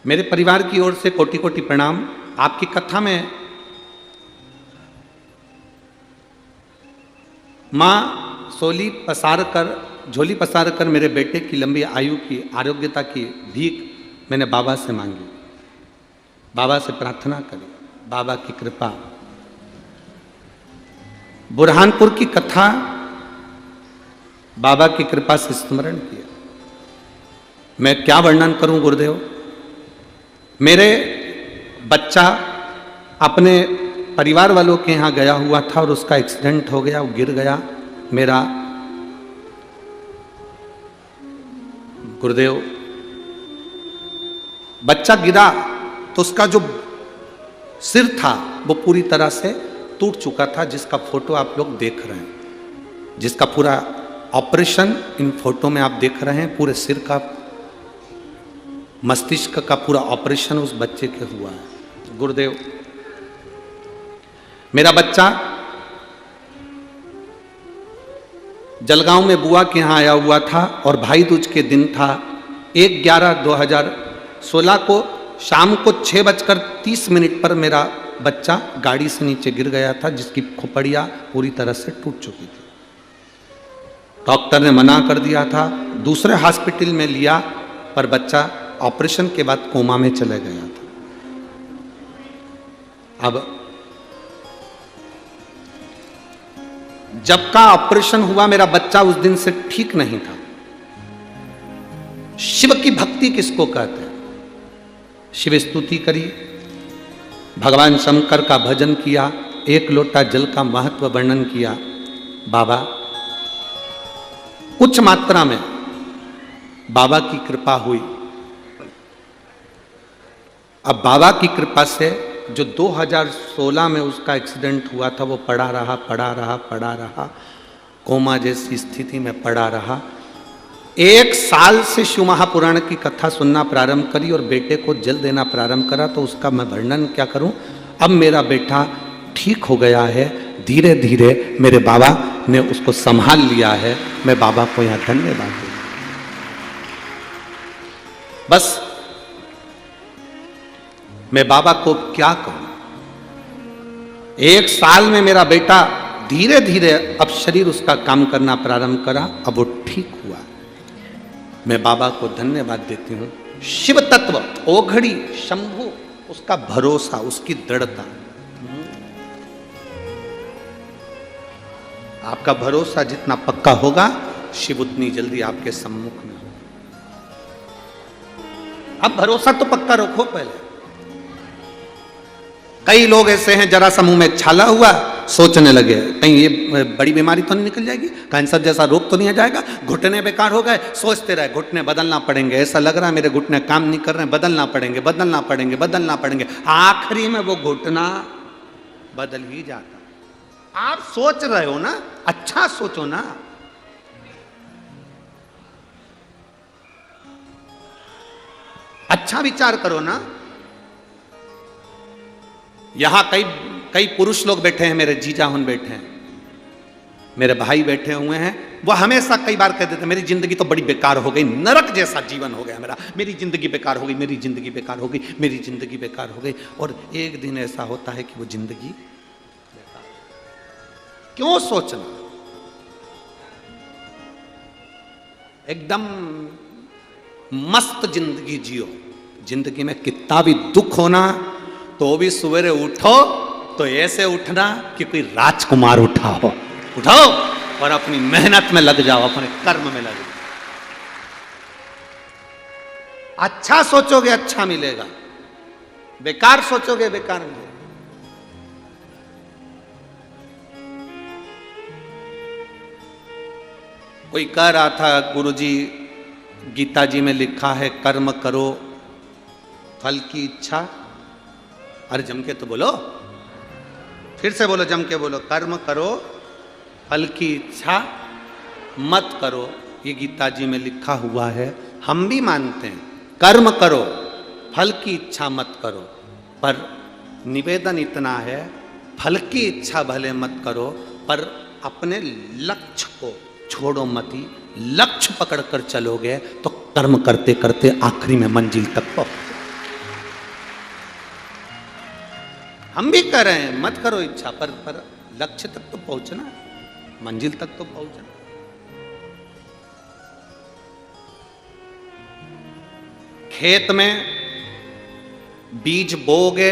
मेरे परिवार की ओर से कोटि कोटि प्रणाम। आपकी कथा में माँ झोली पसार कर मेरे बेटे की लंबी आयु की, आरोग्यता की भीख मैंने बाबा से मांगी, बाबा से प्रार्थना करी, बाबा की कृपा। बुरहानपुर की कथा बाबा की कृपा से स्मरण किया। मैं क्या वर्णन करूं गुरुदेव। मेरे बच्चा अपने परिवार वालों के यहाँ गया हुआ था और उसका एक्सीडेंट हो गया, वो गिर गया। मेरा गुरुदेव, बच्चा गिरा तो उसका जो सिर था वो पूरी तरह से टूट चुका था, जिसका फोटो आप लोग देख रहे हैं, जिसका पूरा ऑपरेशन इन फोटो में आप देख रहे हैं। पूरे सिर का, मस्तिष्क का पूरा ऑपरेशन उस बच्चे के हुआ है। गुरुदेव, मेरा बच्चा जलगांव में बुआ के यहाँ आया हुआ था और भाई दूज के दिन था। 1/11/2016 को शाम को 6:30 पर मेरा बच्चा गाड़ी से नीचे गिर गया था, जिसकी खोपड़ियाँ पूरी तरह से टूट चुकी थी। डॉक्टर ने मना कर दिया था, दूसरे हॉस्पिटल में लिया, पर बच्चा ऑपरेशन के बाद कोमा में चले गया था। अब जब का ऑपरेशन हुआ मेरा बच्चा उस दिन से ठीक नहीं था। शिव की भक्ति किसको कहते हैं? शिव स्तुति करी, भगवान शंकर का भजन किया, एक लोटा जल का महत्व वर्णन किया। बाबा कुछ मात्रा में बाबा की कृपा हुई। अब बाबा की कृपा से जो 2016 में उसका एक्सीडेंट हुआ था वो पड़ा रहा, कोमा जैसी स्थिति में पड़ा रहा। 1 साल से शिव महापुराण की कथा सुनना प्रारंभ करी और बेटे को जल देना प्रारंभ करा, तो उसका मैं वर्णन क्या करूं। अब मेरा बेटा ठीक हो गया है, धीरे धीरे मेरे बाबा ने उसको संभाल लिया है। मैं बाबा को यहाँ धन्यवाद दूं। बस मैं बाबा को क्या कहूं। 1 साल में मेरा बेटा धीरे धीरे अब शरीर उसका काम करना प्रारंभ करा, अब वो ठीक हुआ। मैं बाबा को धन्यवाद देती हूँ। शिव तत्व, ओघड़ी, शंभु, उसका भरोसा, उसकी दृढ़ता। आपका भरोसा जितना पक्का होगा, शिव उतनी जल्दी आपके सम्मुख में होगा। अब भरोसा तो पक्का रखो पहले। कई लोग ऐसे हैं, जरा सा मुंह में छाला हुआ सोचने लगे कहीं ये बड़ी बीमारी तो नहीं निकल जाएगी, कैंसर जैसा रोग तो नहीं आ जाएगा, घुटने बेकार हो गए, सोचते रहे घुटने बदलना पड़ेंगे, ऐसा लग रहा है मेरे घुटने काम नहीं कर रहे हैं, बदलना पड़ेंगे बदलना पड़ेंगे बदलना पड़ेंगे, आखिरी में वो घुटना बदल ही जाता। आप सोच रहे हो ना, अच्छा सोचो ना। अच्छा विचार करो ना। यहां कई कई पुरुष लोग बैठे हैं, मेरे जीजा हुन बैठे हैं, मेरे भाई बैठे हुए हैं, वो हमेशा कई बार कहते थे मेरी जिंदगी तो बड़ी बेकार हो गई, नरक जैसा जीवन हो गया मेरा, मेरी जिंदगी बेकार हो गई, मेरी जिंदगी बेकार हो गई, मेरी जिंदगी बेकार हो गई। और एक दिन ऐसा होता है कि वो जिंदगी बेकार। क्यों सोचना, एकदम मस्त जिंदगी जियो। जिंदगी में कितना भी दुख होना तो भी सवेरे उठो तो ऐसे उठना कि कोई राजकुमार उठा हो, उठो और अपनी मेहनत में लग जाओ, अपने कर्म में लग जाओ। अच्छा सोचोगे अच्छा मिलेगा, बेकार सोचोगे बेकार मिलेगा। कोई कह रहा था गुरुजी गीता जी में लिखा है कर्म करो फल की इच्छा, अरे जम के तो बोलो, फिर से बोलो, जम के बोलो, कर्म करो फल की इच्छा मत करो। ये गीता जी में लिखा हुआ है, हम भी मानते हैं कर्म करो फल की इच्छा मत करो, पर निवेदन इतना है फल की इच्छा भले मत करो पर अपने लक्ष्य को छोड़ो मती। लक्ष्य पकड़कर चलोगे तो कर्म करते करते आखिरी में मंजिल तक पहुंच। हम भी कर रहे हैं, मत करो इच्छा, पर लक्ष्य तक तो पहुंचना, मंजिल तक तो पहुंचना। खेत में बीज बोगे,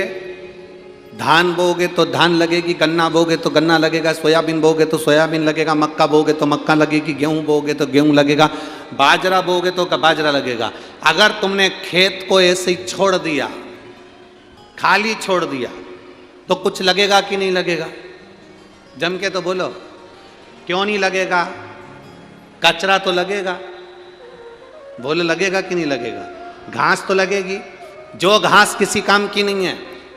धान बोगे तो धान लगेगी, गन्ना बोगे तो गन्ना लगेगा, सोयाबीन बोगे तो सोयाबीन लगेगा, मक्का बोगे तो मक्का लगेगी, गेहूं बोगे तो गेहूं लगेगा, बाजरा बोगे तो बाजरा लगेगा। अगर तुमने खेत को ऐसे ही छोड़ दिया, खाली छोड़ दिया, तो कुछ लगेगा कि नहीं लगेगा? जम के तो बोलो, क्यों नहीं लगेगा? कचरा तो लगेगा, बोलो लगेगा कि नहीं लगेगा? घास तो लगेगी, जो घास किसी काम की नहीं है,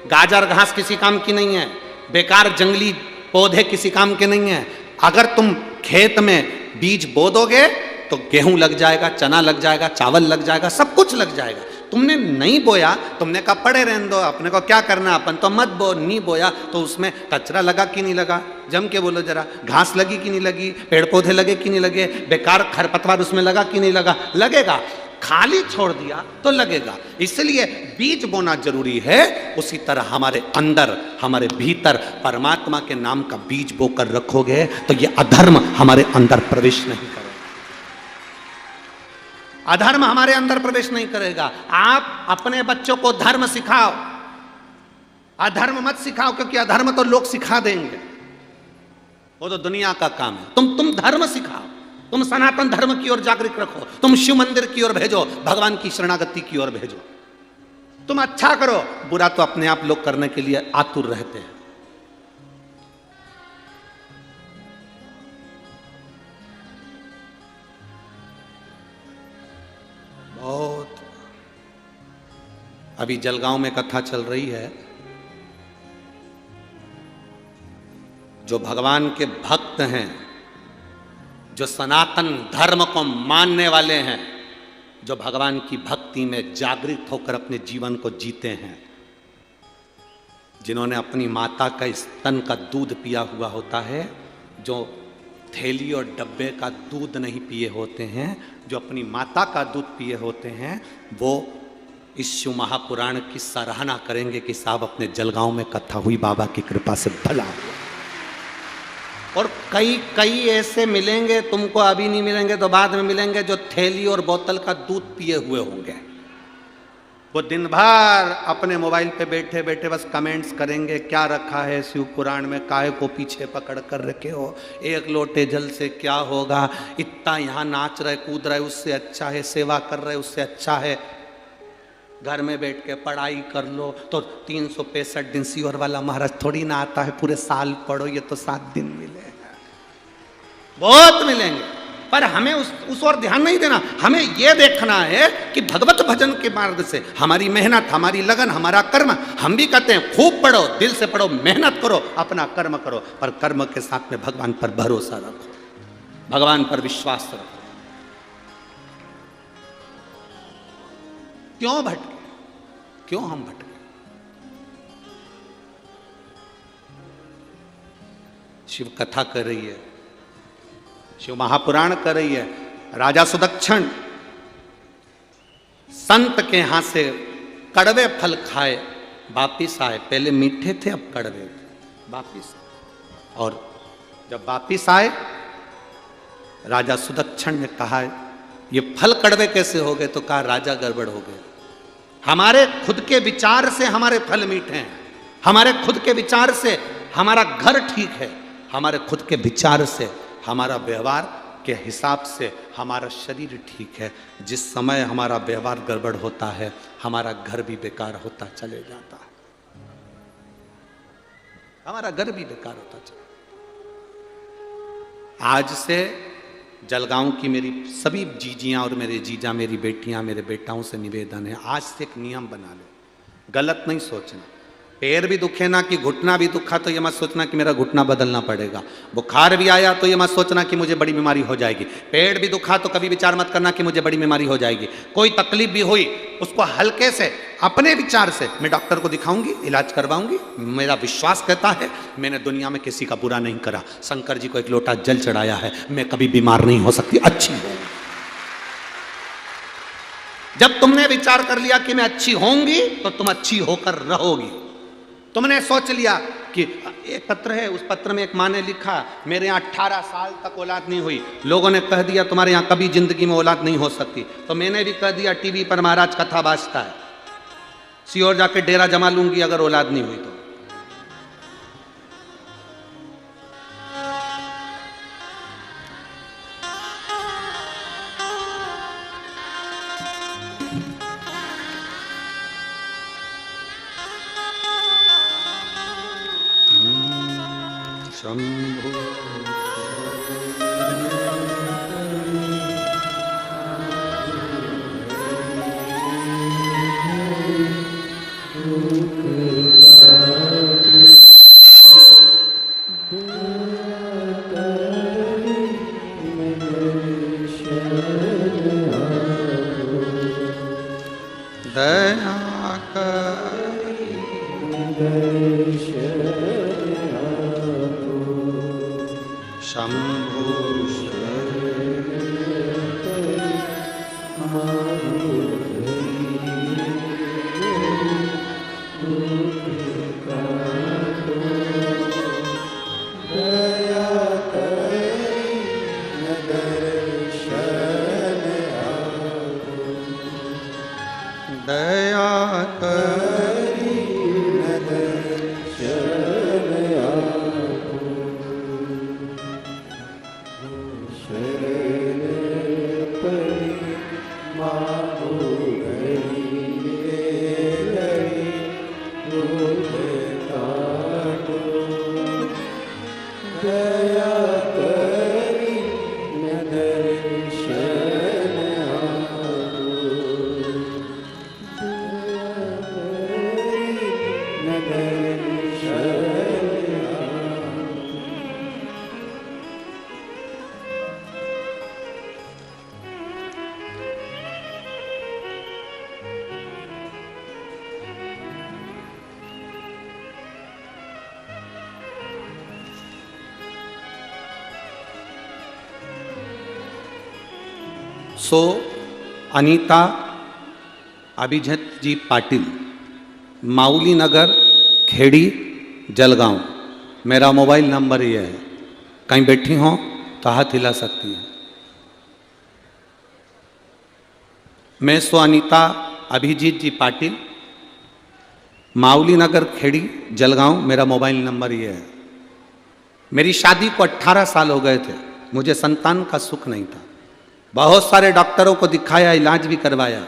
गाजर घास किसी काम की नहीं है, बेकार जंगली पौधे किसी काम के नहीं है। अगर तुम खेत में बीज बो दोगे तो गेहूं लग जाएगा, चना लग जाएगा, चावल लग जाएगा, सब कुछ लग जाएगा। तुमने नहीं बोया, तुमने कहा पड़े रहने दो, अपने को क्या करना, अपन तो मत बो। नहीं बोया तो उसमें कचरा लगा कि नहीं लगा? जम के बोलो जरा, घास लगी कि नहीं लगी, पेड़ पौधे लगे कि नहीं लगे, बेकार खरपतवार उसमें लगा कि नहीं लगा? लगेगा। खाली छोड़ दिया तो लगेगा। इसलिए बीज बोना जरूरी है। उसी तरह हमारे अंदर, हमारे भीतर परमात्मा के नाम का बीज बोकर रखोगे तो ये अधर्म हमारे अंदर प्रवेश नहीं करेगा, अधर्म हमारे अंदर प्रवेश नहीं करेगा। आप अपने बच्चों को धर्म सिखाओ, अधर्म मत सिखाओ, क्योंकि अधर्म तो लोग सिखा देंगे, वो तो दुनिया का काम है। तुम धर्म सिखाओ, तुम सनातन धर्म की ओर जागृत रखो, तुम शिव मंदिर की ओर भेजो, भगवान की शरणागति की ओर भेजो। तुम अच्छा करो, बुरा तो अपने आप लोग करने के लिए आतुर रहते हैं। बहुत अभी जलगांव में कथा चल रही है, जो भगवान के भक्त हैं, जो सनातन धर्म को मानने वाले हैं, जो भगवान की भक्ति में जागृत होकर अपने जीवन को जीते हैं, जिन्होंने अपनी माता का स्तन का दूध पिया हुआ होता है, जो थैली और डब्बे का दूध नहीं पिए होते हैं, जो अपनी माता का दूध पिए होते हैं, वो इस शिव महापुराण की सराहना करेंगे कि साहब अपने जलगांव में कथा हुई, बाबा की कृपा से भला हुआ। और कई ऐसे मिलेंगे, तुमको अभी नहीं मिलेंगे तो बाद में मिलेंगे, जो थैली और बोतल का दूध पिए हुए होंगे। वो दिन भर अपने मोबाइल पे बैठे बैठे बस कमेंट्स करेंगे, क्या रखा है शिव पुराण में, काहे को पीछे पकड़ कर रखे हो, एक लोटे जल से क्या होगा, इतना यहाँ नाच रहे कूद रहे उससे अच्छा है, सेवा कर रहे उससे अच्छा है। घर में बैठ के पढ़ाई कर लो तो 365 दिन सीवर वाला महाराज थोड़ी ना आता है, पूरे साल पढ़ो, ये तो 7 दिन मिले हैं, बहुत मिलेंगे। पर हमें उस ओर ध्यान नहीं देना, हमें यह देखना है कि भगवत भजन के मार्ग से हमारी मेहनत, हमारी लगन, हमारा कर्म, हम भी कहते हैं खूब पढ़ो, दिल से पढ़ो, मेहनत करो, अपना कर्म करो, पर कर्म के साथ में भगवान पर भरोसा रखो, भगवान पर विश्वास रखो। क्यों भटके, क्यों हम भटके? शिव कथा कर रही है, शिव महापुराण कर रही है। राजा सुदक्षण संत के यहां से कड़वे फल खाए वापिस आए, पहले मीठे थे अब कड़वे थे, वापिस। और जब वापिस आए राजा सुदक्षण ने कहा ये फल कड़वे कैसे हो गए? तो कहा राजा गड़बड़ हो गए, हमारे खुद के विचार से हमारे फल मीठे हैं, हमारे खुद के विचार से हमारा घर ठीक है, हमारे खुद के विचार से, हमारा व्यवहार के हिसाब से हमारा शरीर ठीक है। जिस समय हमारा व्यवहार गड़बड़ होता है हमारा घर भी बेकार होता चले जाता है, हमारा घर भी बेकार होता चले। आज से जलगांव की मेरी सभी जीजियां और मेरे जीजा, मेरी बेटियां, मेरे बेटाओं से निवेदन है, आज से एक नियम बना लो, गलत नहीं सोचना। पैर भी दुखे ना कि घुटना भी दुखा तो ये मत सोचना कि मेरा घुटना बदलना पड़ेगा, बुखार भी आया तो ये मत सोचना कि मुझे बड़ी बीमारी हो जाएगी, पेट भी दुखा तो कभी विचार मत करना कि मुझे बड़ी बीमारी हो जाएगी। कोई तकलीफ भी हुई उसको हल्के से अपने विचार से मैं डॉक्टर को दिखाऊंगी, इलाज करवाऊंगी, मेरा विश्वास कहता है मैंने दुनिया में किसी का बुरा नहीं करा, शंकर जी को एक लोटा जल चढ़ाया है, मैं कभी बीमार नहीं हो सकती, अच्छी हो। जब तुमने विचार कर लिया कि मैं अच्छी होंगी तो तुम अच्छी होकर रहोगी। तुमने सोच लिया कि एक पत्र है, उस पत्र में एक माँ ने लिखा मेरे यहाँ 18 साल तक औलाद नहीं हुई, लोगों ने कह दिया तुम्हारे यहाँ कभी जिंदगी में औलाद नहीं हो सकती, तो मैंने भी कह दिया टीवी पर महाराज कथा बाजता है, सीहोर जाके डेरा जमा लूंगी अगर औलाद नहीं हुई तो। शंभो दया शंभो दया करी सो अनीता अभिजीत जी पाटिल, माउली नगर, खेड़ी, जलगांव। मेरा मोबाइल नंबर ये है, कहीं बैठी हो तो हाथ हिला सकती है। मैं सो अनीता अभिजीत जी पाटिल, माउली नगर, खेड़ी, जलगांव। मेरा मोबाइल नंबर ये है। मेरी शादी को 18 साल हो गए थे, मुझे संतान का सुख नहीं था। बहुत सारे डॉक्टरों को दिखाया, इलाज भी करवाया,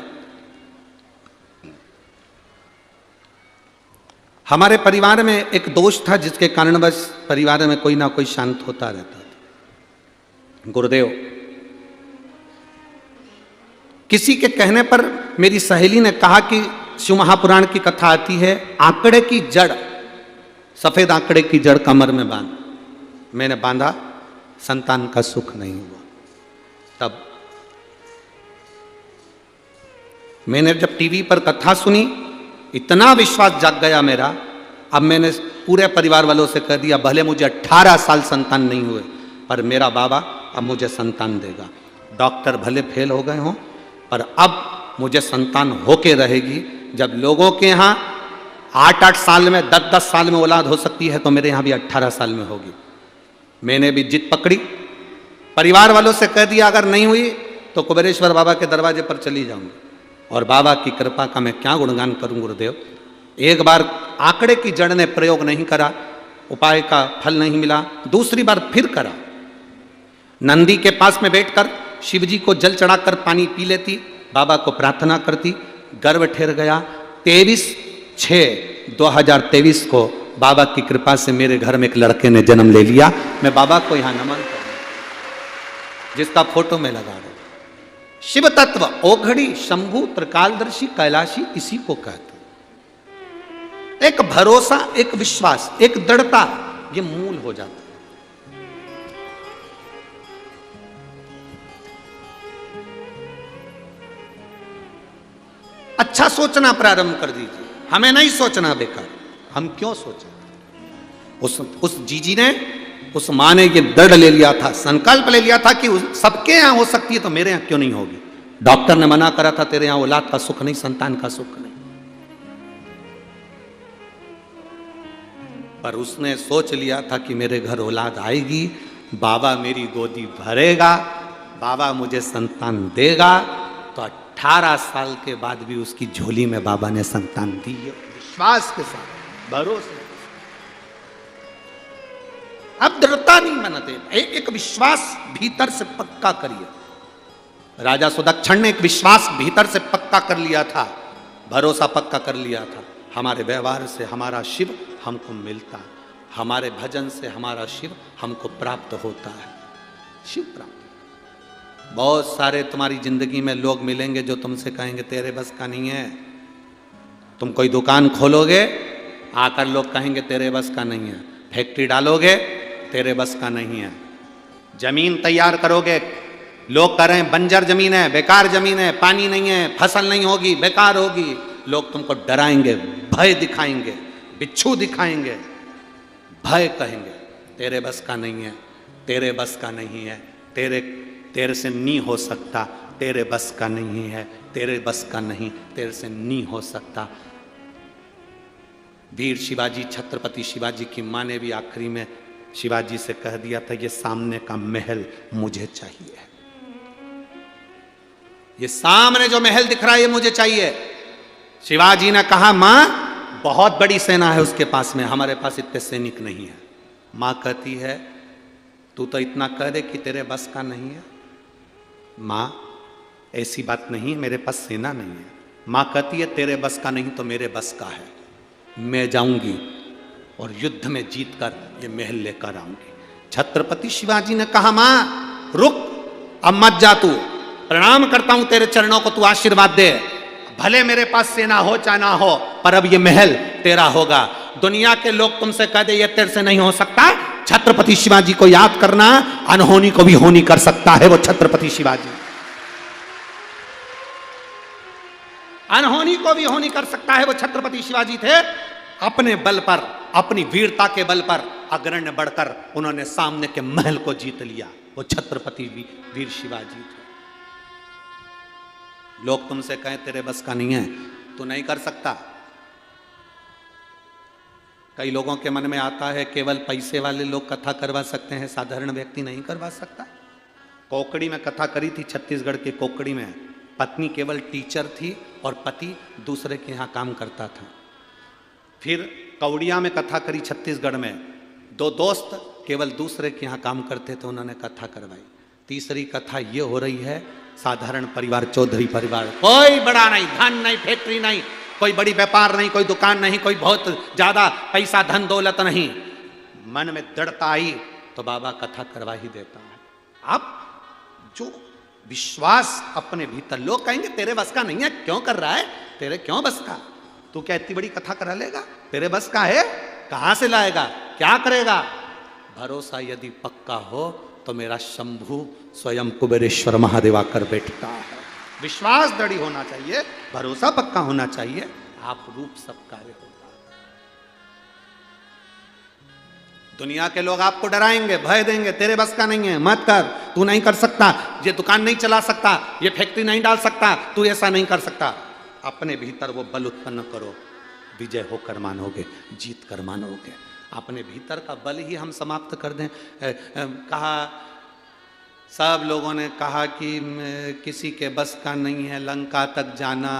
हमारे परिवार में एक दोष था जिसके कारणवश परिवार में कोई ना कोई शांत होता रहता था। गुरुदेव, किसी के कहने पर मेरी सहेली ने कहा कि शिव महापुराण की कथा आती है, आंकड़े की जड़, सफेद आंकड़े की जड़ कमर में बांध। मैंने बांधा, संतान का सुख नहीं हुआ। तब मैंने जब टीवी पर कथा सुनी, इतना विश्वास जाग गया मेरा। अब मैंने पूरे परिवार वालों से कह दिया, भले मुझे 18 साल संतान नहीं हुए, पर मेरा बाबा अब मुझे संतान देगा। डॉक्टर भले फेल हो गए हों, पर अब मुझे संतान होके रहेगी। जब लोगों के यहाँ 8-8 साल में, 10-10 साल में औलाद हो सकती है, तो मेरे यहाँ भी 18 साल में होगी। मैंने भी जिद पकड़ी, परिवार वालों से कह दिया अगर नहीं हुई तो कुबेरेश्वर बाबा के दरवाजे पर चली जाऊंगी। और बाबा की कृपा का मैं क्या गुणगान करूं गुरुदेव। एक बार आंकड़े की जड़ ने प्रयोग नहीं करा, उपाय का फल नहीं मिला, दूसरी बार फिर करा। नंदी के पास में बैठकर शिव जी को जल चढ़ाकर पानी पी लेती, बाबा को प्रार्थना करती, गर्भ ठहर गया। 23/6/2023 को बाबा की कृपा से मेरे घर में एक लड़के ने जन्म ले लिया। मैं बाबा को यहां नमन करूं, जिसका फोटो में लगा रहा हूं। शिव तत्व, ओघड़ी, शंभु, त्रिकालदर्शी, कैलाशी इसी को कहते हैं। एक भरोसा, एक विश्वास, एक दृढ़ता, ये मूल हो जाता है। अच्छा सोचना प्रारंभ कर दीजिए, हमें नहीं सोचना बेकार। हम क्यों सोचें? उस जीजी ने, उस माँ ने ये दृढ़ ले लिया था, संकल्प ले लिया था कि सबके यहां हो सकती है तो मेरे यहां क्यों नहीं होगी। डॉक्टर ने मना करा था, तेरे यहां औलाद का सुख नहीं, संतान का सुख नहीं, पर उसने सोच लिया था कि मेरे घर औलाद आएगी, बाबा मेरी गोदी भरेगा, बाबा मुझे संतान देगा। तो 18 साल के बाद भी उसकी झोली में बाबा ने संतान दी है, विश्वास के साथ, भरोसे। अब दृढ़ता नहीं बनाते, एक विश्वास भीतर से पक्का करिए। राजा सुदक्षिण ने एक विश्वास भीतर से पक्का कर लिया था, भरोसा पक्का कर लिया था। हमारे व्यवहार से हमारा शिव हमको मिलता है, हमारे भजन से हमारा शिव हमको प्राप्त होता है। शिव प्राप्त। बहुत सारे तुम्हारी जिंदगी में लोग मिलेंगे जो तुमसे कहेंगे तेरे बस का नहीं है। तुम कोई दुकान खोलोगे, आकर लोग कहेंगे तेरे बस का नहीं है। फैक्ट्री डालोगे, तेरे बस का नहीं है। जमीन तैयार करोगे, लोग कह रहे हैं बंजर जमीन है, बेकार जमीन है, पानी नहीं है, फसल नहीं होगी, बेकार होगी। लोग तुमको डराएंगे, भय दिखाएंगे, बिच्छू दिखाएंगे, भय कहेंगे तेरे बस का नहीं है, तेरे बस का नहीं है, तेरे से नहीं हो सकता, तेरे बस का नहीं है, तेरे बस का नहीं, तेरे से नहीं हो सकता। वीर शिवाजी, छत्रपति शिवाजी की माँ ने भी आखिरी में शिवाजी से कह दिया था, ये सामने का महल मुझे चाहिए, ये सामने जो महल दिख रहा है ये मुझे चाहिए। शिवाजी ने कहा, मां बहुत बड़ी सेना है उसके पास में, हमारे पास इतने सैनिक नहीं है। मां कहती है, तू तो इतना कह दे कि तेरे बस का नहीं है। मां, ऐसी बात नहीं, मेरे पास सेना नहीं है। मां कहती है, तेरे बस का नहीं तो मेरे बस का है, मैं जाऊंगी और युद्ध में जीतकर ये महल लेकर आऊंगी। छत्रपति शिवाजी ने कहा, मां रुक, अब मत जा, तू प्रणाम करता हूं तेरे चरणों को, तू आशीर्वाद दे। भले मेरे पास सेना हो चाहे ना हो, पर अब ये महल तेरा होगा। दुनिया के लोग तुमसे कह दे ये तेरे से नहीं हो सकता, छत्रपति शिवाजी को याद करना, अनहोनी को भी होनी कर सकता है वो छत्रपति शिवाजी। अनहोनी को भी होनी कर सकता है वो छत्रपति शिवाजी थे। अपने बल पर, अपनी वीरता के बल पर अग्रण्य बढ़कर उन्होंने सामने के महल को जीत लिया। वो छत्रपति वीर शिवाजी थे। लोग तुमसे कहें तेरे बस का नहीं है, तू नहीं कर सकता। कई लोगों के मन में आता है केवल पैसे वाले लोग कथा करवा सकते हैं, साधारण व्यक्ति नहीं करवा सकता। कोकड़ी में कथा करी थी, छत्तीसगढ़ के कोकड़ी में। पत्नी केवल टीचर थी और पति दूसरे के यहाँ काम करता था। फिर कौड़िया में कथा करी छत्तीसगढ़ में, दो दोस्त केवल दूसरे के यहाँ काम करते थे, उन्होंने कथा करवाई। तीसरी कथा ये हो रही है, साधारण परिवार, चौधरी परिवार, कोई बड़ा नहीं, धन नहीं, फैक्ट्री नहीं, कोई बड़ी व्यापार नहीं, कोई दुकान नहीं, कोई बहुत ज्यादा पैसा धन दौलत नहीं, मन में दृढ़ता आई तो बाबा कथा करवा ही देता है। आप जो विश्वास अपने भीतर, लोग कहेंगे तेरे बस का नहीं है, क्यों कर रहा है, तेरे क्यों बस का, तू क्या इतनी बड़ी कथा करा लेगा, तेरे बस का है, कहां से लाएगा, क्या करेगा। भरोसा यदि पक्का हो तो मेरा शंभु स्वयं कुबेरेश्वर महादेव आकर बैठता है। विश्वास दृढ़ होना चाहिए, भरोसा पक्का होना चाहिए, आप रूप सब कार्य होगा। दुनिया के लोग आपको डराएंगे, भय देंगे, तेरे बस का नहीं है, मत कर, तू नहीं कर सकता, ये दुकान नहीं चला सकता, ये फैक्ट्री नहीं डाल सकता, तू ऐसा नहीं कर सकता। अपने भीतर वो बल उत्पन्न करो, विजय होकर मानोगे, जीत कर मानोगे। अपने भीतर का बल ही हम समाप्त कर दें। कहा, सब लोगों ने कहा कि किसी के बस का नहीं है लंका तक जाना।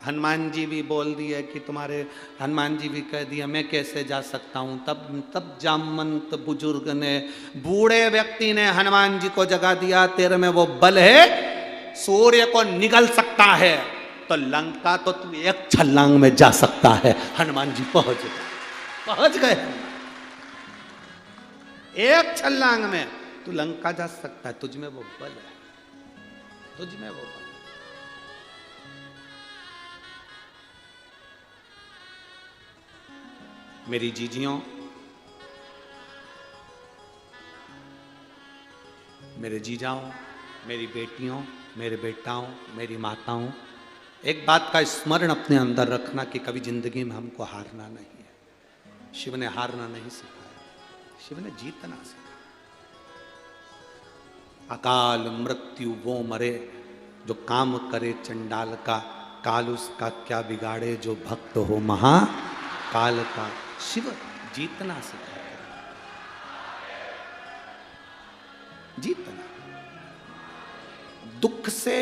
हनुमान जी भी बोल दिए कि तुम्हारे, हनुमान जी भी कह दिया मैं कैसे जा सकता हूँ। तब जामवंत बुजुर्ग ने, बूढ़े व्यक्ति ने हनुमान जी को जगा दिया, तेरे में वो बल है, सूर्य को निगल सकता है तो लंका तो तू एक छलांग में जा सकता है। हनुमान जी पहुंच गए, एक छलांग में तू लंका जा सकता है, तुझ में वो बल है, तुझ में वो बल। मेरी जीजियों, मेरे जीजाओं, मेरी बेटियों, मेरे बेटाओं, मेरी माताओं, एक बात का स्मरण अपने अंदर रखना कि कभी जिंदगी में हमको हारना नहीं है। शिव ने हारना नहीं सिखाया, शिव ने जीतना सिखाया। अकाल मृत्यु वो मरे जो काम करे चंडाल का, काल उसका क्या बिगाड़े जो भक्त हो महाकाल का। शिव जीतना सिखाया, जीतना। दुख से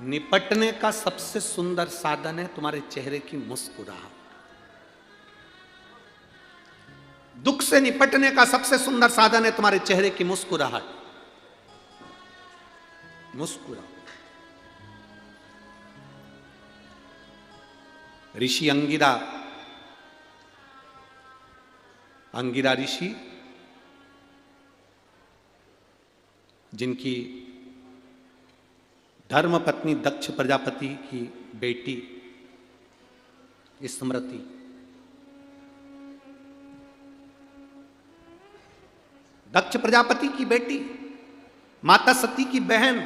निपटने का सबसे सुंदर साधन है तुम्हारे चेहरे की मुस्कुराहट। दुख से निपटने का सबसे सुंदर साधन है तुम्हारे चेहरे की मुस्कुराहट। मुस्कुराओ। ऋषि अंगिरा ऋषि, जिनकी धर्म पत्नी दक्ष प्रजापति की बेटी स्मृति, दक्ष प्रजापति की बेटी, माता सती की बहन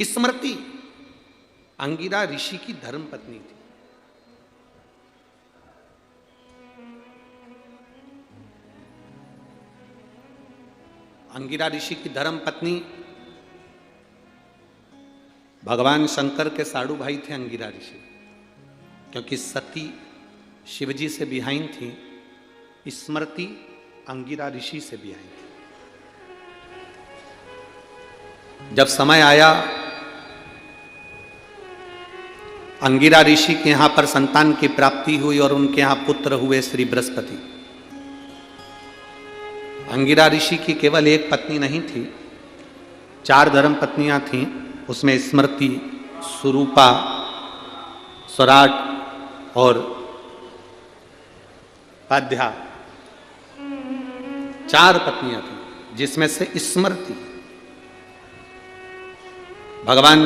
स्मृति, अंगिरा ऋषि की धर्म पत्नी थी। अंगिरा ऋषि की धर्म पत्नी भगवान शंकर के साड़ू भाई थे अंगिरा ऋषि, क्योंकि सती शिवजी से बिहाइन थी, स्मृति अंगिरा ऋषि से बिहाइन थी। जब समय आया अंगिरा ऋषि के यहां पर संतान की प्राप्ति हुई और उनके यहां पुत्र हुए श्री बृहस्पति। अंगिरा ऋषि की केवल एक पत्नी नहीं थी, 4 धर्म पत्नियां थीं। उसमें स्मृति, सुरूपा, स्वराट और पाध्या, 4 पत्नियां थीं, जिसमें से स्मृति भगवान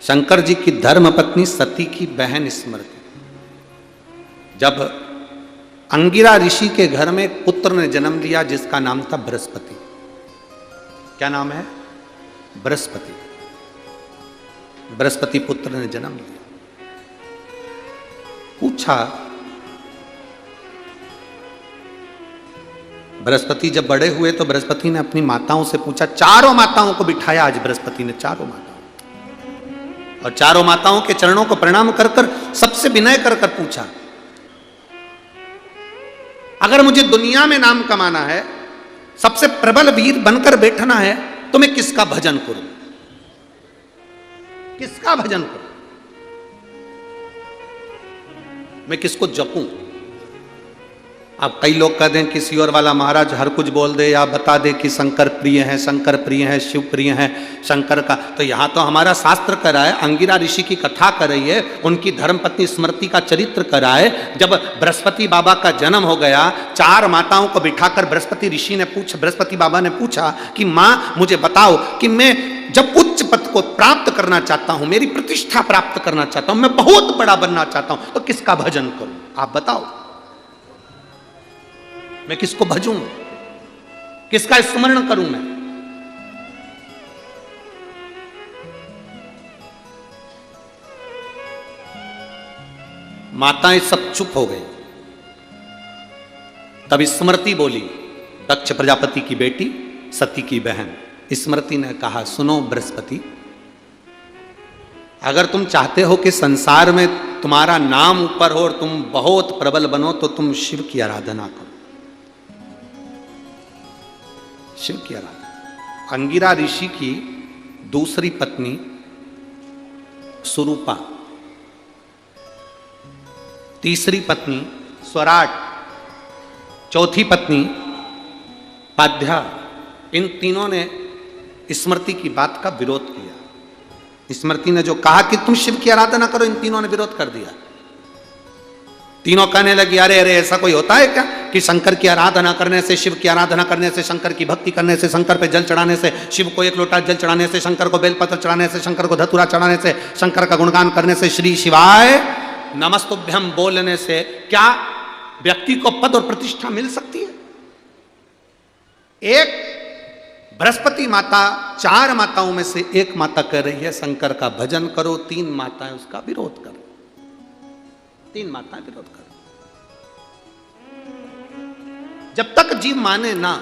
शंकर जी की धर्म पत्नी सती की बहन स्मृति। जब अंगिरा ऋषि के घर में एक पुत्र ने जन्म लिया जिसका नाम था बृहस्पति। क्या नाम है? बृहस्पति। बृहस्पति पुत्र ने जन्म लिया। पूछा, बृहस्पति जब बड़े हुए तो बृहस्पति ने अपनी माताओं से पूछा, चारों माताओं को बिठाया आज बृहस्पति ने, चारों माताओं, और चारों माताओं के चरणों को प्रणाम कर कर सबसे विनय कर कर पूछा, अगर मुझे दुनिया में नाम कमाना है, सबसे प्रबल वीर बनकर बैठना है, तो मैं किसका भजन करूं? किसका भजन करूं? मैं किसको जपूं? अब कई लोग कह दें कि सियोर वाला महाराज हर कुछ बोल दे या बता दे कि शंकर प्रिय है, शंकर प्रिय है, शिव प्रिय है शंकर का। तो यहाँ तो हमारा शास्त्र करा है, अंगिरा ऋषि की कथा कर रही है, उनकी धर्मपत्नी स्मृति का चरित्र करा है। जब बृहस्पति बाबा का जन्म हो गया, 4 माताओं को बिठाकर बृहस्पति बाबा ने पूछा कि माँ मुझे बताओ कि मैं जब उच्च पद को प्राप्त करना चाहता हूं, मेरी प्रतिष्ठा प्राप्त करना चाहता हूं, मैं बहुत बड़ा बनना चाहता हूं, तो किसका भजन करूं? आप बताओ, मैं किसको भजूं, किसका स्मरण करूं मैं? माताएं सब चुप हो गई। तब स्मृति बोली, दक्ष प्रजापति की बेटी, सती की बहन स्मृति ने कहा, सुनो बृहस्पति, अगर तुम चाहते हो कि संसार में तुम्हारा नाम ऊपर हो और तुम बहुत प्रबल बनो, तो तुम शिव की आराधना करो, शिव की आराधना। अंगिरा ऋषि की दूसरी पत्नी सुरूपा, तीसरी पत्नी स्वराट, चौथी पत्नी पाध्या, इन तीनों ने स्मृति की बात का विरोध किया। स्मृति ने जो कहा कि तुम शिव की आराधना करो, इन तीनों ने विरोध कर दिया। तीनों कहने लगी, अरे अरे ऐसा कोई होता है क्या कि शंकर की आराधना करने से, शिव की आराधना करने से, शंकर की भक्ति करने से, शंकर पे जल चढ़ाने से, शिव को 1 लोटा जल चढ़ाने से, शंकर को बेलपत्र चढ़ाने से, शंकर को धतूरा चढ़ाने से, शंकर का गुणगान करने से, श्री शिवाय नमस्तुभ्यम बोलने से क्या व्यक्ति को पद और प्रतिष्ठा मिल सकती है? एक बृहस्पति माता 4 माताओं में से एक माता कह रही है शंकर का भजन करो, 3 माताएं उसका विरोध करो, 3 माताएं विरोध करो। जब तक जीव माने ना,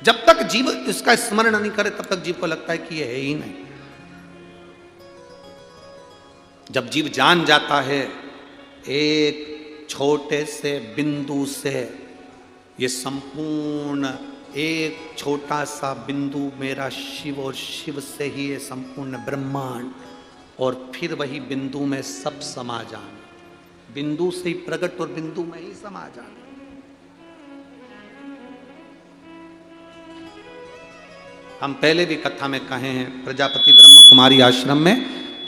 जब तक जीव इसका स्मरण नहीं करे, तब तक जीव को लगता है कि ये है ही नहीं। जब जीव जान जाता है एक छोटे से बिंदु से, ये संपूर्ण एक छोटा सा बिंदु मेरा शिव, और शिव से ही ये संपूर्ण ब्रह्मांड, और फिर वही बिंदु में सब समा जाना, बिंदु से ही प्रकट और बिंदु में ही समा जाना। हम पहले भी कथा में कहे हैं, प्रजापति ब्रह्म कुमारी आश्रम में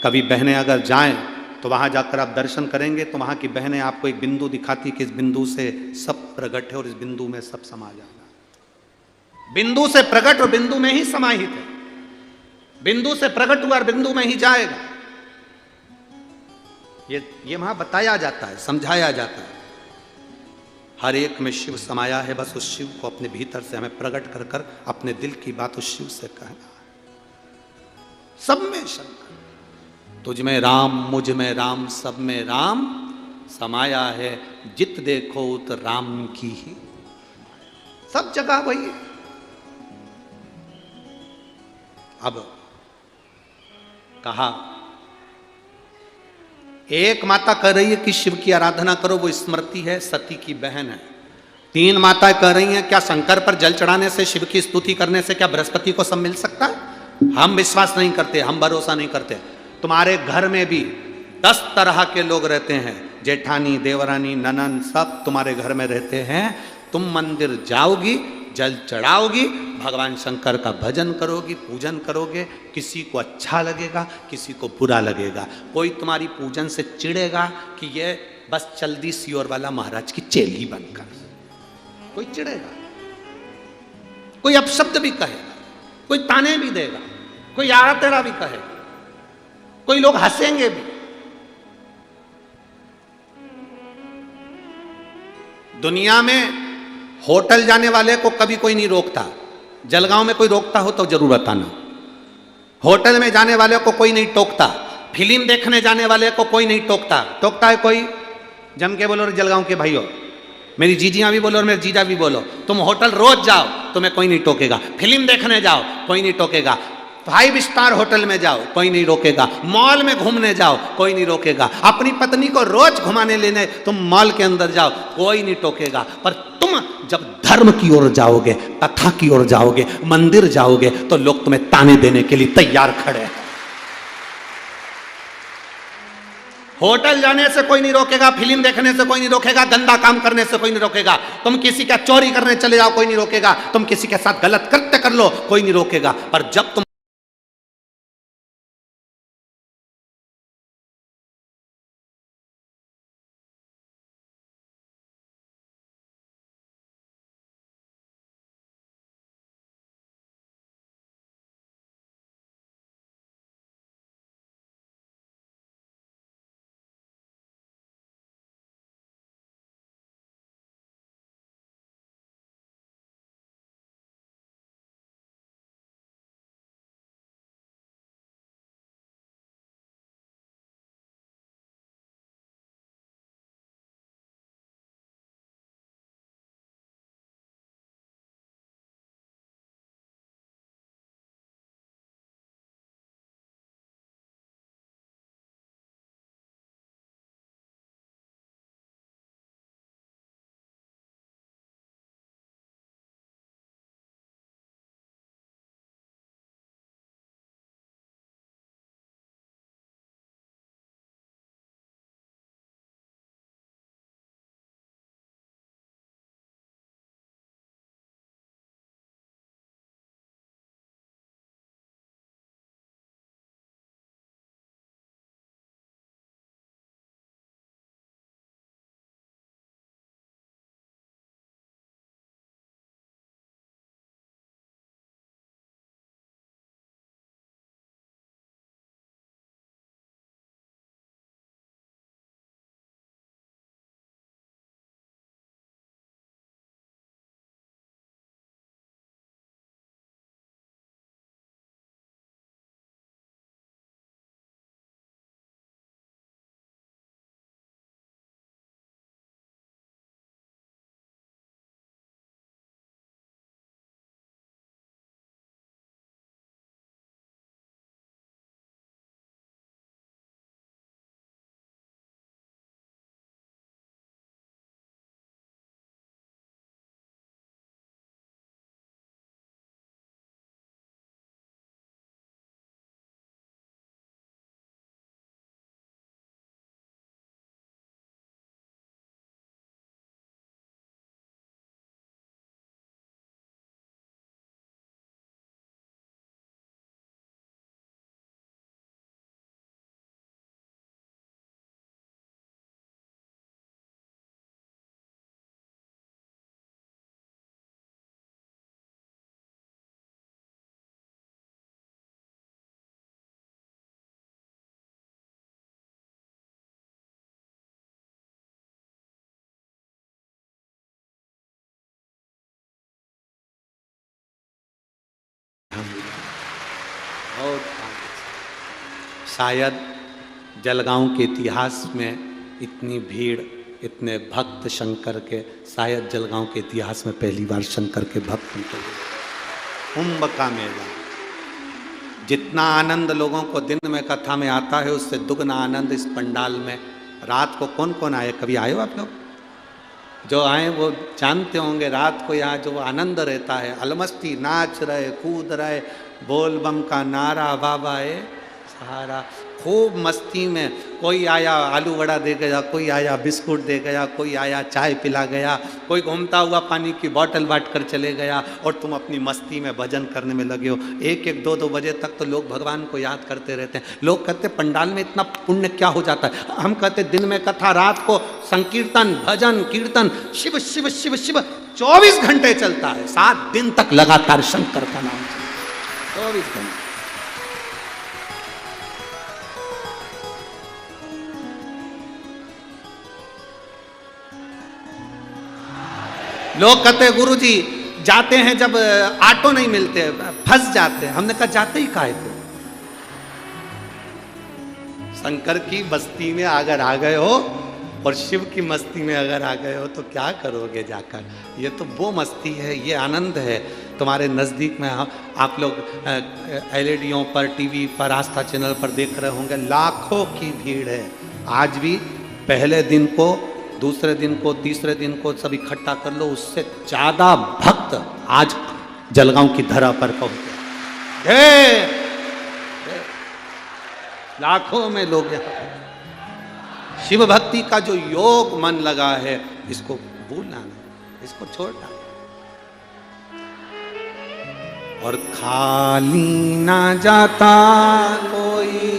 कभी बहनें अगर जाएं तो वहां जाकर आप दर्शन करेंगे तो वहां की बहनें आपको एक बिंदु दिखाती कि इस बिंदु से सब प्रकट है और इस बिंदु में सब समा जाना। बिंदु से प्रकट और बिंदु में ही समाहित है, बिंदु से प्रकट हुआ और बिंदु में ही जाएगा। ये वहां बताया जाता है, समझाया जाता है। हर एक में शिव समाया है, बस उस शिव को अपने भीतर से हमें प्रकट कर कर अपने दिल की बात उस शिव से कहना है। सब में शंकर, तुझ में राम, मुझ में राम, सब में राम समाया है, जित देखो उत राम की ही, सब जगह वही है। अब कहा, एक माता कह रही है कि शिव की आराधना करो, वो स्मृति है, सती की बहन है। 3 माताएं कह रही हैं क्या शंकर पर जल चढ़ाने से, शिव की स्तुति करने से क्या बृहस्पति को सब मिल सकता है? हम विश्वास नहीं करते, हम भरोसा नहीं करते। तुम्हारे घर में भी 10 तरह के लोग रहते हैं, जेठानी, देवरानी, ननन, सब तुम्हारे घर में रहते हैं। तुम मंदिर जाओगी, जल चढ़ाओगी, भगवान शंकर का भजन करोगी, पूजन करोगे, किसी को अच्छा लगेगा, किसी को बुरा लगेगा। कोई तुम्हारी पूजन से चिढ़ेगा कि ये बस चल दी सियोर वाला महाराज की चेली बनकर, कोई चिढ़ेगा, कोई अपशब्द भी कहेगा, कोई ताने भी देगा, कोई आड़ा टेढ़ा भी कहेगा, कोई लोग हंसेंगे भी। दुनिया में होटल जाने वाले को कभी कोई नहीं रोकता, जलगांव में कोई रोकता हो तो जरूर बताना। होटल में जाने वाले को कोई नहीं टोकता, फिल्म देखने जाने वाले को कोई नहीं टोकता। टोकता है कोई? जम के बोलो जलगांव के भाइयों, मेरी जीजियां भी बोलो और मेरे जीजा भी बोलो, तुम होटल रोज जाओ तुम्हें कोई नहीं टोकेगा। फिल्म देखने जाओ कोई नहीं टोकेगा, 5 स्टार होटल में जाओ कोई नहीं रोकेगा, मॉल में घूमने जाओ कोई नहीं रोकेगा, अपनी पत्नी को रोज घुमाने लेने तुम मॉल के अंदर जाओ कोई नहीं टोकेगा। पर तुम जब धर्म की ओर जाओगे, कथा की ओर जाओगे, मंदिर जाओगे, तो लोग तुम्हें ताने देने के लिए तैयार खड़े हैं। होटल जाने से कोई नहीं रोकेगा, फिल्म देखने से कोई नहीं रोकेगा, गंदा काम करने से कोई नहीं रोकेगा। तुम किसी का चोरी करने चले जाओ, कोई नहीं रोकेगा। तुम किसी के साथ गलत कृत्य कर लो, कोई नहीं रोकेगा। पर जब तुम बहुत शायद जलगांव के इतिहास में इतनी भीड़, इतने भक्त शंकर के, शायद जलगांव के इतिहास में पहली बार शंकर के भक्त निकले। कुंभ का मेला, जितना आनंद लोगों को दिन में कथा में आता है उससे दुगना आनंद इस पंडाल में। रात को कौन कौन आए, कभी आए हो आप लोग? जो आए वो जानते होंगे रात को यहाँ जो आनंद रहता है, अलमस्ती, नाच रहे, कूद रहे, बोल बम का नारा, बाबा है सहारा, खूब मस्ती में। कोई आया आलू वड़ा दे गया, कोई आया बिस्कुट दे गया, कोई आया चाय पिला गया, कोई घूमता हुआ पानी की बोतल बांट कर चले गया, और तुम अपनी मस्ती में भजन करने में लगे हो। एक एक दो दो बजे तक तो लोग भगवान को याद करते रहते हैं। लोग कहते पंडाल में इतना पुण्य क्या हो जाता है? हम कहते दिन में कथा, रात को संकीर्तन, भजन कीर्तन, शिव शिव शिव शिव 24 घंटे चलता है। 7 दिन तक लगातार शंकर का नाम 24 घंटे। लोग कहते गुरुजी जाते हैं जब ऑटो नहीं मिलते फंस जाते हैं। हमने कहा जाते ही काहे थे? शंकर की बस्ती में अगर आ गए हो और शिव की मस्ती में अगर आ गए हो तो क्या करोगे जाकर? ये तो वो मस्ती है, ये आनंद है। तुम्हारे नज़दीक में आप लोग एलईडीओं पर, टीवी पर, आस्था चैनल पर देख रहे होंगे, लाखों की भीड़ है। आज भी पहले दिन को, दूसरे दिन को, तीसरे दिन को सब इकट्ठा कर लो, उससे ज़्यादा भक्त आज जलगांव की धरा पर पहुंचे। लाखों में लोग यहाँ। शिव भक्ति का जो योग मन लगा है, इसको भूलना नहीं, इसको छोड़ना। और खाली ना जाता कोई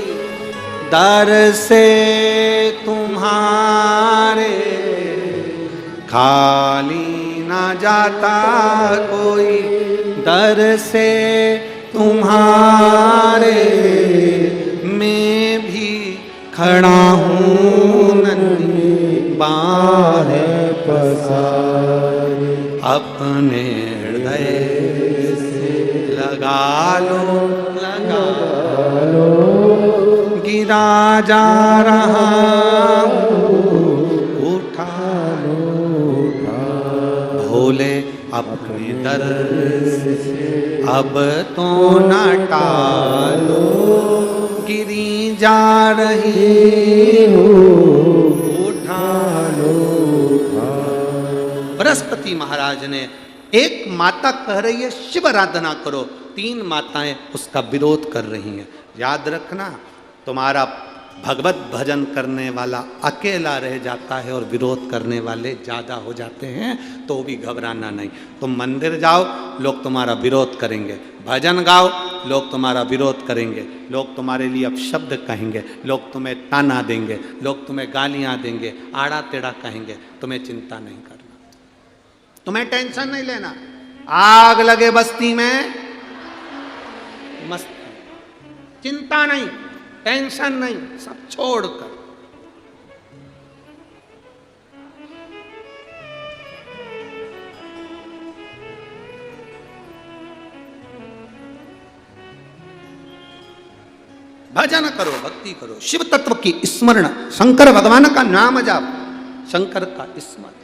दर से तुम्हारे, खाली ना जाता कोई दर से तुम्हारे, मैं भी खड़ा हूँ नन्ही बाहें पसारे, अपने हृदय लगा लो, गिरा जा रहा उठा लो, भोले अपने दर से अब तो न टालो, गिरी जा रही हूँ उठा लो। बृहस्पति महाराज ने, एक माता कह रही है शिव आराधना करो, 3 माताएं उसका विरोध कर रही हैं। याद रखना, तुम्हारा भगवत भजन करने वाला अकेला रह जाता है और विरोध करने वाले ज्यादा हो जाते हैं, तो भी घबराना नहीं। तुम मंदिर जाओ, लोग तुम्हारा विरोध करेंगे, भजन गाओ, लोग तुम्हारा विरोध करेंगे, लोग तुम्हारे लिए अपशब्द कहेंगे, लोग तुम्हें ताना देंगे, लोग तुम्हें गालियां देंगे, आड़ा टेढ़ा कहेंगे, तुम्हें चिंता नहीं करना, तुम्हें टेंशन नहीं लेना। आग लगे बस्ती में मस्त, चिंता नहीं, टेंशन नहीं, सब छोड़कर भजन करो, भक्ति करो, शिव तत्व की स्मरण, शंकर भगवान का नाम जाप, शंकर का स्मरण।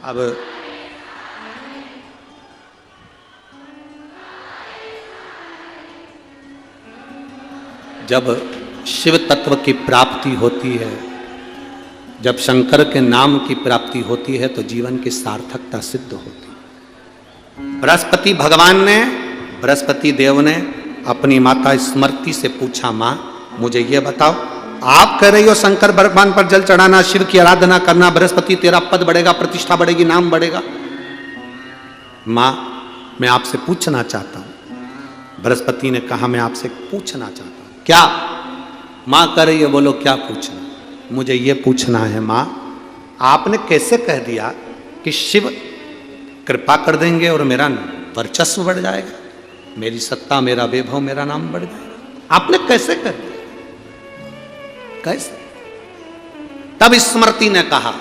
अब जब शिव तत्व की प्राप्ति होती है, जब शंकर के नाम की प्राप्ति होती है, तो जीवन की सार्थकता सिद्ध होती है। बृहस्पति भगवान ने, बृहस्पति देव ने अपनी माता स्मृति से पूछा, माँ मुझे ये बताओ, आप कह रही हो शंकर भगवान पर जल चढ़ाना, शिव की आराधना करना, बृहस्पति तेरा पद बढ़ेगा, प्रतिष्ठा बढ़ेगी, नाम बढ़ेगा। माँ मैं आपसे पूछना चाहता हूं। बृहस्पति ने कहा, मैं आपसे पूछना चाहता हूं। क्या? माँ कह रही है, बोलो क्या पूछना? मुझे ये पूछना है माँ, आपने कैसे कह दिया कि शिव कृपा कर देंगे और मेरा वर्चस्व बढ़ जाएगा, मेरी सत्ता, मेरा वैभव, मेरा नाम बढ़ जाएगा? आपने कैसे कह दिया? कैसे? तब स्मृति ने कहा,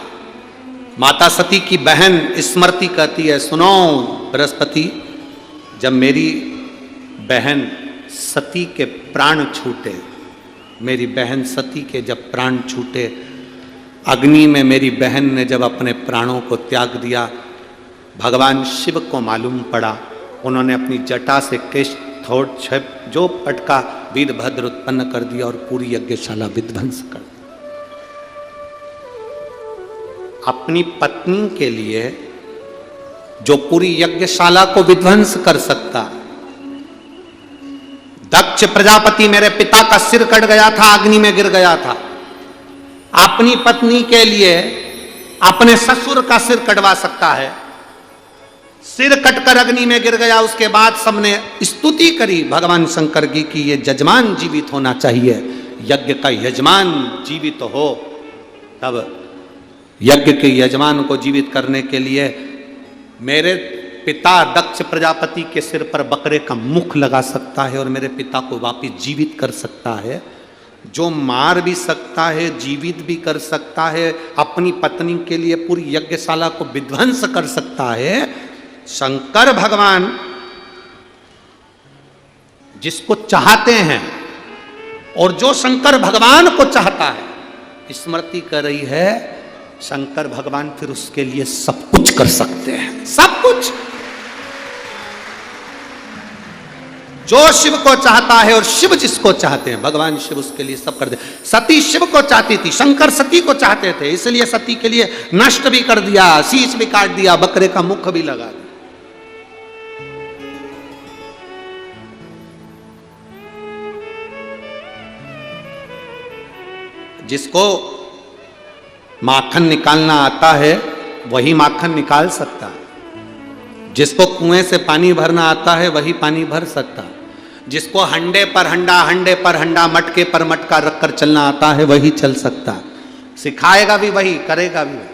माता सती की बहन स्मृति कहती है, सुनो बृहस्पति, जब मेरी बहन सती के प्राण छूटे, मेरी बहन सती के जब प्राण छूटे, अग्नि में मेरी बहन ने जब अपने प्राणों को त्याग दिया, भगवान शिव को मालूम पड़ा, उन्होंने अपनी जटा से केश थोड़ जो पटका वीरभद्र उत्पन्न कर दिया और पूरी यज्ञशाला विध्वंस कर दी। अपनी पत्नी के लिए जो पूरी यज्ञशाला को विध्वंस कर सकता, दक्ष प्रजापति मेरे पिता का सिर कट गया था, अग्नि में गिर गया था, अपनी पत्नी के लिए अपने ससुर का सिर कटवा सकता है, सिर कटकर अग्नि में गिर गया। उसके बाद सबने स्तुति करी भगवान शंकर की कि ये यजमान जीवित होना चाहिए, यज्ञ का यजमान जीवित हो। तब यज्ञ के यजमान को जीवित करने के लिए मेरे पिता दक्ष प्रजापति के सिर पर बकरे का मुख लगा सकता है और मेरे पिता को वापिस जीवित कर सकता है, जो मार भी सकता है, जीवित भी कर सकता है, अपनी पत्नी के लिए पूरी यज्ञशाला को विध्वंस कर सकता है। शंकर भगवान जिसको चाहते हैं और जो शंकर भगवान को चाहता है, स्मृति कर रही है, शंकर भगवान फिर उसके लिए सब कुछ कर सकते हैं, सब कुछ। जो शिव को चाहता है और शिव जिसको चाहते हैं, भगवान शिव उसके लिए सब कर दे। सती शिव को चाहती थी, शंकर सती को चाहते थे, इसलिए सती के लिए नष्ट भी कर दिया, शीश भी काट दिया, बकरे का मुख भी लगा दिया। जिसको माखन निकालना आता है वही माखन निकाल सकता है, जिसको कुएं से पानी भरना आता है वही पानी भर सकता है, जिसको हंडे पर हंडा मटके पर मटका रखकर चलना आता है वही चल सकता है। सिखाएगा भी वही, करेगा भी वही।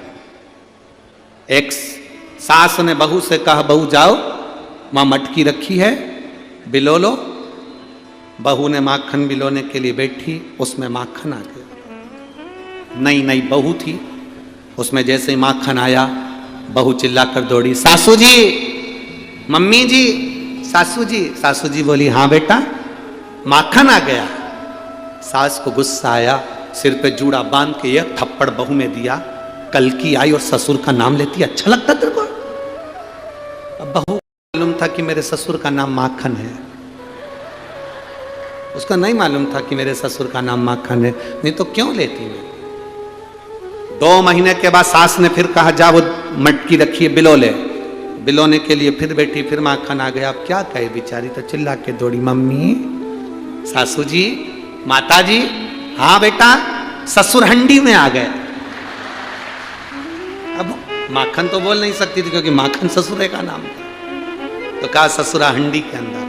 एक सास ने बहू से कहा, बहू जाओ मां मटकी रखी है बिलो लो। बहू ने माखन बिलोने के लिए बैठी, उसमें माखन आ गया। नई नई बहू थी, उसमें जैसे ही माखन आया बहू चिल्लाकर दौड़ी, सासू जी, मम्मी जी, सासू जी। सासू जी बोली, हाँ बेटा माखन आ गया। सास को गुस्सा आया, सिर पे जूड़ा बांध के एक थप्पड़ बहू में दिया। कल की आई और ससुर का नाम लेती, अच्छा लगता तेरे को? अब बहू को मालूम था कि मेरे ससुर का नाम माखन है, उसका नहीं मालूम था कि मेरे ससुर का नाम माखन है, नहीं तो क्यों लेती मैं। 2 महीने के बाद सास ने फिर कहा, जा वो मटकी रखी है बिलो ले। बिलोने के लिए फिर बैठी, फिर माखन आ गया। अब क्या कहे बेचारी, तो चिल्ला के दौड़ी, मम्मी, सासू जी, माता जी, हाँ बेटा ससुर हंडी में आ गए। अब माखन तो बोल नहीं सकती थी क्योंकि माखन ससुरे का नाम था, तो कहा ससुरा हंडी के अंदर।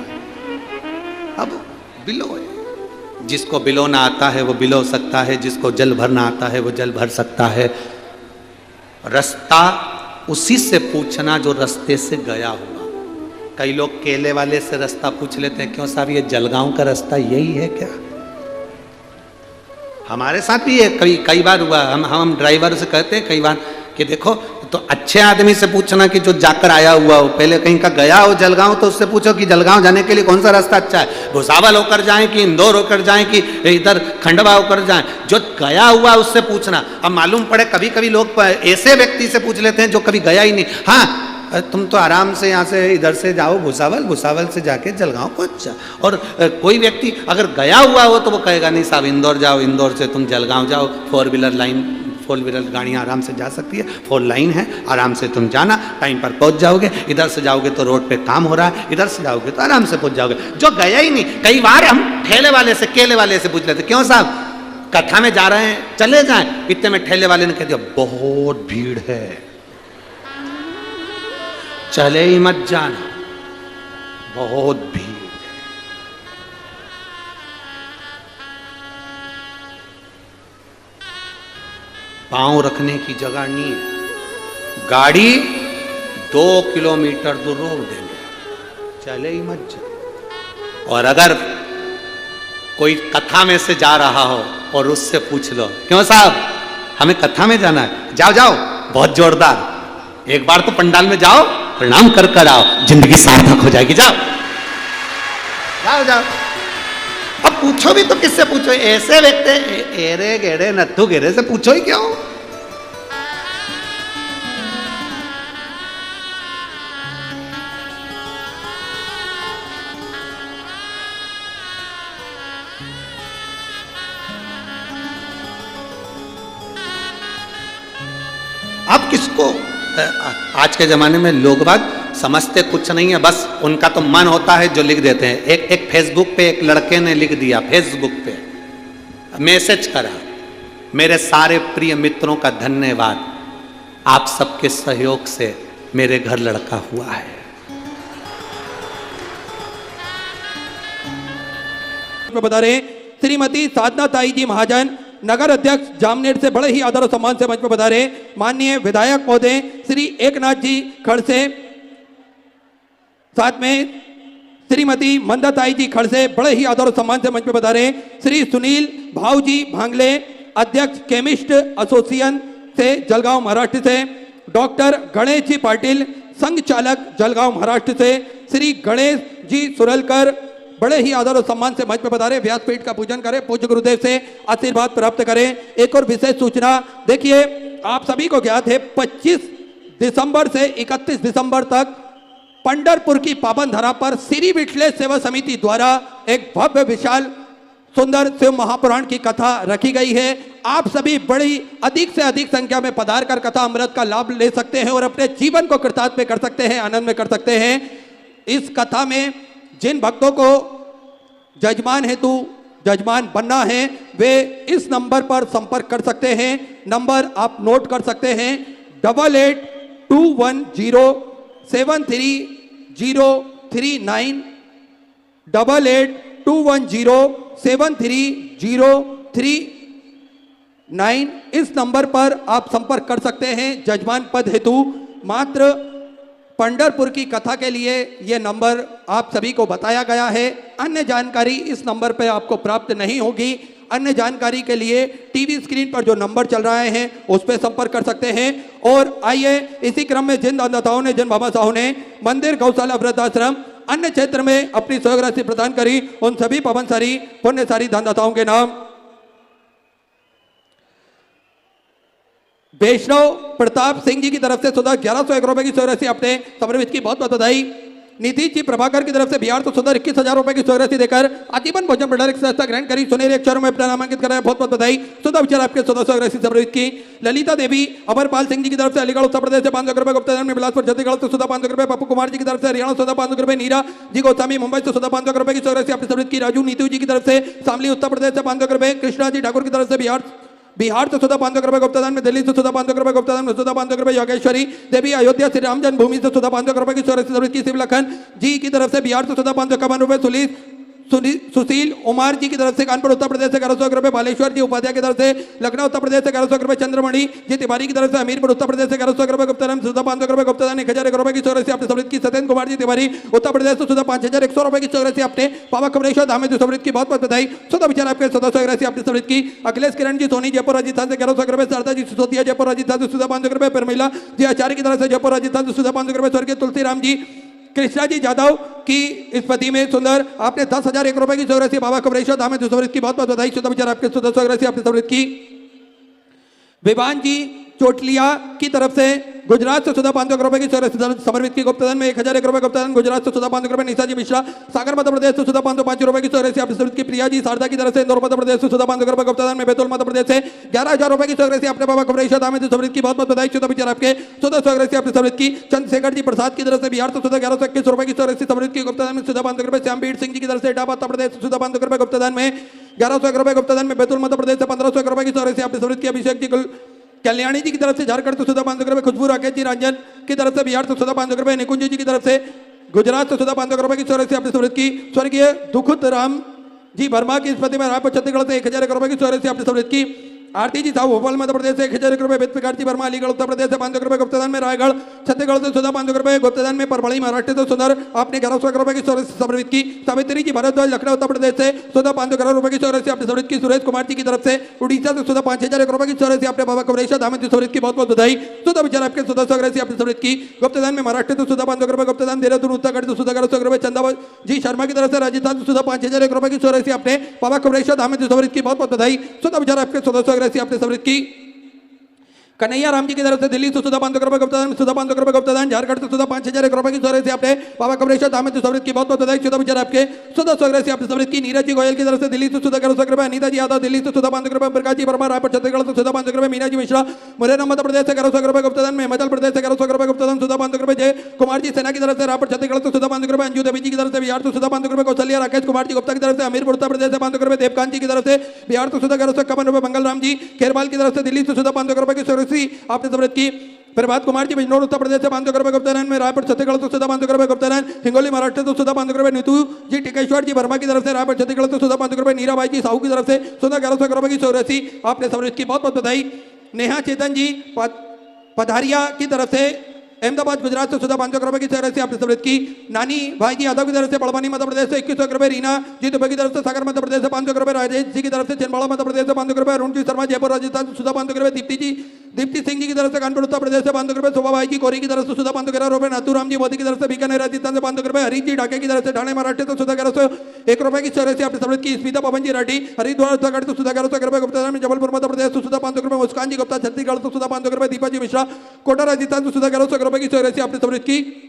अब बिलो है, जिसको बिलोना आता है वो बिलो सकता है, जिसको जल भरना आता है वो जल भर सकता है। रास्ता उसी से पूछना जो रास्ते से गया हुआ। कई लोग केले वाले से रास्ता पूछ लेते हैं, क्यों साहब ये जलगांव का रास्ता यही है क्या? हमारे साथ भी है, कई बार हुआ। हम ड्राइवर से कहते हैं कई बार कि देखो, तो अच्छे आदमी से पूछना कि जो जाकर आया हुआ हो, पहले कहीं का गया हो जलगांव, तो उससे पूछो कि जलगांव जाने के लिए कौन सा रास्ता अच्छा है, भुसावल होकर जाएं कि इंदौर होकर जाएं कि इधर खंडवा होकर जाएं। जो गया हुआ उससे पूछना। अब मालूम पड़े कभी कभी लोग ऐसे व्यक्ति से पूछ लेते हैं जो कभी गया ही नहीं। हाँ, तुम तो आराम से यहाँ से इधर से जाओ भुसावल, भुसावल से जाके जलगांव पहुँच जाओ। और कोई व्यक्ति अगर गया हुआ हो तो वो कहेगा नहीं साहब इंदौर जाओ, इंदौर से तुम जलगांव जाओ, 4 व्हीलर गाड़ियाँ आराम से जा सकती है, 4 लाइन है, आराम से तुम जाना, टाइम पर पहुंच जाओगे। इधर से जाओगे तो रोड पे काम हो रहा है, इधर से जाओगे तो आराम से पहुंच जाओगे। जो गया ही नहीं, कई बार हम ठेले वाले से, केले वाले से पूछ लेते, क्यों साहब कथा में जा रहे हैं, चले जाएं। इतने में ठेले वाले ने कह दिया, बहुत भीड़ है, चले ही मत जाना, बहुत भीड़। पांव रखने की जगह नहीं है, गाड़ी 2 किलोमीटर दूर रोक देंगे, चले ही मत जाओ। और अगर कोई कथा में से जा रहा हो और उससे पूछ लो, क्यों साहब हमें कथा में जाना है, जाओ जाओ, बहुत जोरदार, एक बार तो पंडाल में जाओ, प्रणाम कर कर आओ, जिंदगी सार्थक हो जाएगी, जाओ जाओ जाओ। अब पूछो भी तो किससे पूछो, ऐसे व्यक्ति एरे गेड़े नत्थु गेरे से पूछो ही क्यों? अब किसको, आज के जमाने में लोग बाग समझते कुछ नहीं है, बस उनका तो मन होता है जो लिख देते हैं। एक फेसबुक पे एक लड़के ने लिख दिया, फेसबुक पे मैसेज करा, मेरे सारे प्रिय मित्रों का धन्यवाद, आप सबके सहयोग से मेरे घर लड़का हुआ है। बता रहे श्रीमती साधना ताई जी महाजन, नगर अध्यक्ष जामनेर से बड़े ही आदर और सम्मान से मंच पर बता रहे माननीय विधायक महोदय श्री एकनाथ जी खड़से, साथ में श्रीमती मंदाताई जी खड़से बड़े ही आदर और सम्मान से मंच पर बता रहे श्री सुनील भाऊजी भांगले, अध्यक्ष केमिस्ट एसोसिएशन से जलगांव महाराष्ट्र से, डॉक्टर गणेश जी पाटिल संघ चालक जलगांव महाराष्ट्र से, श्री गणेश जी सुरलकर बड़े ही आदर और सम्मान से मंच पर बता रहे व्यासपीठ का पूजन करें, पूज्य गुरुदेव से आशीर्वाद प्राप्त करें। एक और विशेष सूचना, देखिए आप सभी को ज्ञात है 25 दिसंबर से 31 दिसंबर तक पंढरपुर की पावन धरा पर श्री विठलेश सेवा समिति द्वारा एक भव्य विशाल सुंदर शिव महापुराण की कथा रखी गई है। आप सभी बड़ी अधिक से अधिक संख्या में पधार कर कथा अमृत का लाभ ले सकते हैं और अपने जीवन को कृतार्थ में कर सकते हैं, आनंद में कर सकते हैं। इस कथा में जिन भक्तों को जजमान हेतु जजमान बनना है वे इस नंबर पर संपर्क कर सकते हैं। नंबर आप नोट कर सकते हैं 8821073039 8821073039 इस नंबर पर आप संपर्क कर सकते हैं जजमान पद हेतु। मात्र पंढरपुर की कथा के लिए यह नंबर आप सभी को बताया गया है। अन्य जानकारी इस नंबर पर आपको प्राप्त नहीं होगी। अन्य जानकारी के लिए टीवी स्क्रीन पर जो नंबर चल रहे हैं उस पर संपर्क कर सकते हैं। और आइए इसी क्रम में जिन दानदाताओं ने, जिन बाबा साहू ने मंदिर, गौशाला, वृद्धाश्रम, अन्य क्षेत्र में अपनी सहयोग राशि प्रदान करी, उन सभी पवनसारी पुण्यसारी दानदाताओं के नाम वैष्णव प्रताप सिंह जी की तरफ से सुधा 1101 रुपए की सहयोग राशि आपने समर्पित की, बहुत बहुत बधाई। नीतीश जी प्रभाकर की तरफ से बिहार तो सुधा 21,000 रुपए की सहयोग राशि देकर आजीवन भोजन भंडार की संस्था ग्रहण करी, सुनहरे अक्षरों में अपना नामांकित कराया, बहुत बहुत बधाई। सुधा विचार आपके सुधा सहयोग राशि समर्पित की। ललिता देवी अमरपाल सिंह जी की तरफ से अलीगढ़ उत्तर प्रदेश से 500 रुपए गुप्ता दान में, बिलासपुर छत्तीसगढ़ से सुधा 500 रुपए, पप्पू कुमार जी की तरफ से हरियाणा सुधा 500 रुपए, नीरा जी गोस्वामी मुंबई से सुधा 500 रुपए की सहयोग राशि आपने समर्पित की। राजू नीतू जी की तरफ से शामली उत्तर प्रदेश से 500 रुपए, कृष्णा जी ठाकुर की तरफ से बिहार से सुधा 500 रुपए गुप्तादान में, दिल्ली से सुधा 500 रुपए गुप्तादान में, सुधा 500 रुपए योगेश्वरी देवी अयोध्या श्री राम जन्मभूमि से सुधा 500 रुपए की सहयोग की। शिवलखन जी की तरफ से बिहार से सुधा 551 रुपए, सुशील उमार जी की तरफ से कानपुर उत्तर प्रदेश से 1100 रुपए, बालेश्वर जी उपाध्याय की तरफ से लखनऊ उत्तर प्रदेश से 1100 रुपए, चंद्रमणि जी तिवारी की तरफ से हमीरपुर उत्तर प्रदेश से 1100 रुपए गुप्तादान, सुधा 500 रुपए गुप्तादान 1000 रुपए की सहयोग आपने समृद्ध की। सत्येंद्र कुमार जी तिवारी उत्तर प्रदेश से सुधा 5100 रुपए की सहयोग आपने बाबा कमलेश्वर धाम में समृद्ध की, बहुत बहुत बधाई। सुधा विचार आपके सुधा सहयोग राशि आपने समृद्ध की। अखिलेश किरण जी सोनी जयपुर राजस्थान से 1100 रुपए, शारदा जी सिसोदिया जयपुर राजस्थान से सुधा 500 रुपए, परमिला जी आचार्य की तरफ से जयपुर राजस्थान से सुधा 500 रुपए, स्वर्गीय तुलसीराम जी कृष्णा जी जादव की स्मृति में सुंदर आपने 10,001 रुपए की सहयोग राशि बाबा कमलेश्वर धाम में समृद्ध की, बहुत बहुत बधाई। सुधा विचार आपके सुधा सहयोग राशि आपने समृद्ध की। विवान जी चोटलिया की तरफ से गुजरात से सुधा 500 रुपए की समर्पित की, गुप्तादान में 1001 रुपए गुप्तादान गुजरात से सुधा 500 रुपए, निशा जी मिश्रा सागर मध्य प्रदेश से सुधा 505 रुपए की सहयोग आपने समर्पित की। प्रिया जी शारदा की तरफ से इंदौर मध्य प्रदेश से सुधा 500 रुपए गुप्तादान में, बैतूल मध्य प्रदेश से 11,000 रुपए की सहयोग आपने बाबा कमलेश्वर धाम में समर्पित की, बहुत बहुत बधाई। सुधा विचार आपके सुधा सहयोग राशि आपने समर्पित की। चंद्रशेखर जी प्रसाद की तरफ से बिहार से सुधा 1121 रुपए की सहयोग समर्पित की, गुप्तादान में सुधा 500 रुपए, श्यामवीर सिंह जी की तरफ से इटावा उत्तर प्रदेश से सुधा 500 रुपए गुप्तादान में, 1101 रुपए गुप्तादान में, बैतूल मध्य प्रदेश से 1501 रुपए की सहयोग आपने समर्पित की। अभिषेक जी कल्याणी जी की तरफ से झारखंड से सुधा 500 रुपए, खुशबू राकेश जी रंजन की तरफ से बिहार से सुधा 500 रुपए, निकुंज जी की तरफ से गुजरात से सुधा 500 रुपए की सहयोग आपने समृद्ध की। स्वर्गीय दुखुत राम जी वर्मा की स्मृति में रायपुर छत्तीसगढ़ से 1001 रुपए की सहयोग आपने समृद्ध की। आरती जी साहू भोपाल मध्य प्रदेश से 1001 रुपए, वेद प्रकार जी वर्मा अलीगढ़ उत्तर प्रदेश से 500 रुपए गुप्तादान में, रायगढ़ छत्तीसगढ़ से सुधा 500 रुपए गुप्तादान में, परभणी महाराष्ट्र से सुंदर आपने 1100 रुपए की समर्पित की। सावित्री जी भारद्वाज लखनऊ उत्तर प्रदेश से सुधा 500 रुपए की सहयोग आपने समर्पित की। सुरेश कुमार जी की तरफ से उड़ीसा से सुधा 5001 रुपए की सहयोग आपने बाबा कमलेश्वर धाम में समर्पित की, बहुत बहुत बधाई। सुधा विचार आपके सुधा सहयोग राशि आपने समर्पित की। गुप्तादान में महाराष्ट्र से सुधा 500 रुपए गुप्तादान, देहरादून उत्तराखंड से सुधा 1100 रुपए, चंदा जी शर्मा की तरफ से राजस्थान से सुधा 5001 रुपए की सहयोग आपने बाबा कमलेश्वर धाम में समर्पित की, बहुत बहुत बधाई। सुधा विचार आपके सुधा सहयोग राशि आपने समर्पित की। कन्हैया राम जी की तरफ से दिल्ली से सुधा 500 रुपए गुप्तादान, सुधा 500 रुपए गुप्तादान, झारखंड से सुधा 5001 रुपए की सहयोग आपने बाबा कमलेश्वर धाम में समर्पित की, बहुत बहुत बधाई। सुधा विचार आपके सुधा सहयोग राशि आपने समर्पित की। नीरज जी गोयल की तरफ से दिल्ली से सुधा 1100 रुपए, अनीता जी यादव दिल्ली से सुधा 500 रुपए, प्रकाश जी वर्मा रायपुर छत्तीसगढ़ से सुधा 500 रुपए, मीना जी मिश्रा मुरैना मध्य प्रदेश से 1100 रुपए गुप्तादान में, हिमाचल प्रदेश से 1100 रुपए गुप्तादान, सुधा 500 रुपए, जय कुमार जी सेना की तरफ से रायपुर छत्तीसगढ़ से सुधा 500 रुपए, अंजू देवी जी की तरफ से बिहार से सुधा 500 रुपए, कौशल्या राकेश कुमार जी गुप्ता की तरफ से हमीरपुर उत्तर प्रदेश से 500 रुपए, देवकांत जी की तरफ से बिहार से सुधा 1151 रुपए, मंगल राम जी खेरवाल की तरफ से दिल्ली से सुधा 500 रुपए की सहयोग आपने की। प्रभात कुमार जी बिजनौर उत्तर प्रदेश से 500 रुपए गुप्तादान में, रायपुर छत्तीसगढ़ से सुधा 500 रुपए गुप्तादान, हिंगोली महाराष्ट्र से सुधा 500 रुपए, नीतू जी टिकेश्वर जी वर्मा की तरफ से रायपुर छत्तीसगढ़ से सुधा 500 रुपए, नीराबाई जी साहू की तरफ से सुधा 1100 रुपए की सहयोग आपने समर्पित की, बहुत बहुत बधाई। नेहा चेतन जी पधारिया की तरफ से अहमदाबाद गुजरात से सुधा 500 रुपए की सहयोग आपने समर्पित की। नानी भाई जी यादव की तरफ से बड़वानी मध्य प्रदेश से 2100 रुपए, रीना जी दुबे की तरफ से सागर मध्य प्रदेश से 500 रुपए, राजेश जी की तरफ से छिंदवाड़ा मध्य प्रदेश से 500 रुपए, अरुण जी शर्मा जयपुर राजस्थान से सुधा 500 रुपए, दीप्ति सिंह जी की तरफ से कानपुर उत्तर प्रदेश से 500 रुपए, शोभा भाई जी कोरी की तरफ से सुधा 500 रुपए, नाथूराम जी मोदी की तरफ से बीकानेर राजस्थान से 500 रुपए, हरीश जी ढाके की तरफ से ठाणे महाराष्ट्र से सुधा 1101 रुपए की सहयोग आपने समर्पित की। स्मिता पवन जी राठी हरिद्वार उत्तराखंड से सुधा 1100 रुपए गुप्तादान में, जबलपुर मध्य प्रदेश से सुधा 500 रुपए, मुस्कान जी गुप्ता छत्तीसगढ़ से सुधा 500 रुपए, दीपा जी मिश्रा कोटा राजस्थान से सुधा 1100 रुपए की सहयोग आपने समर्पित की।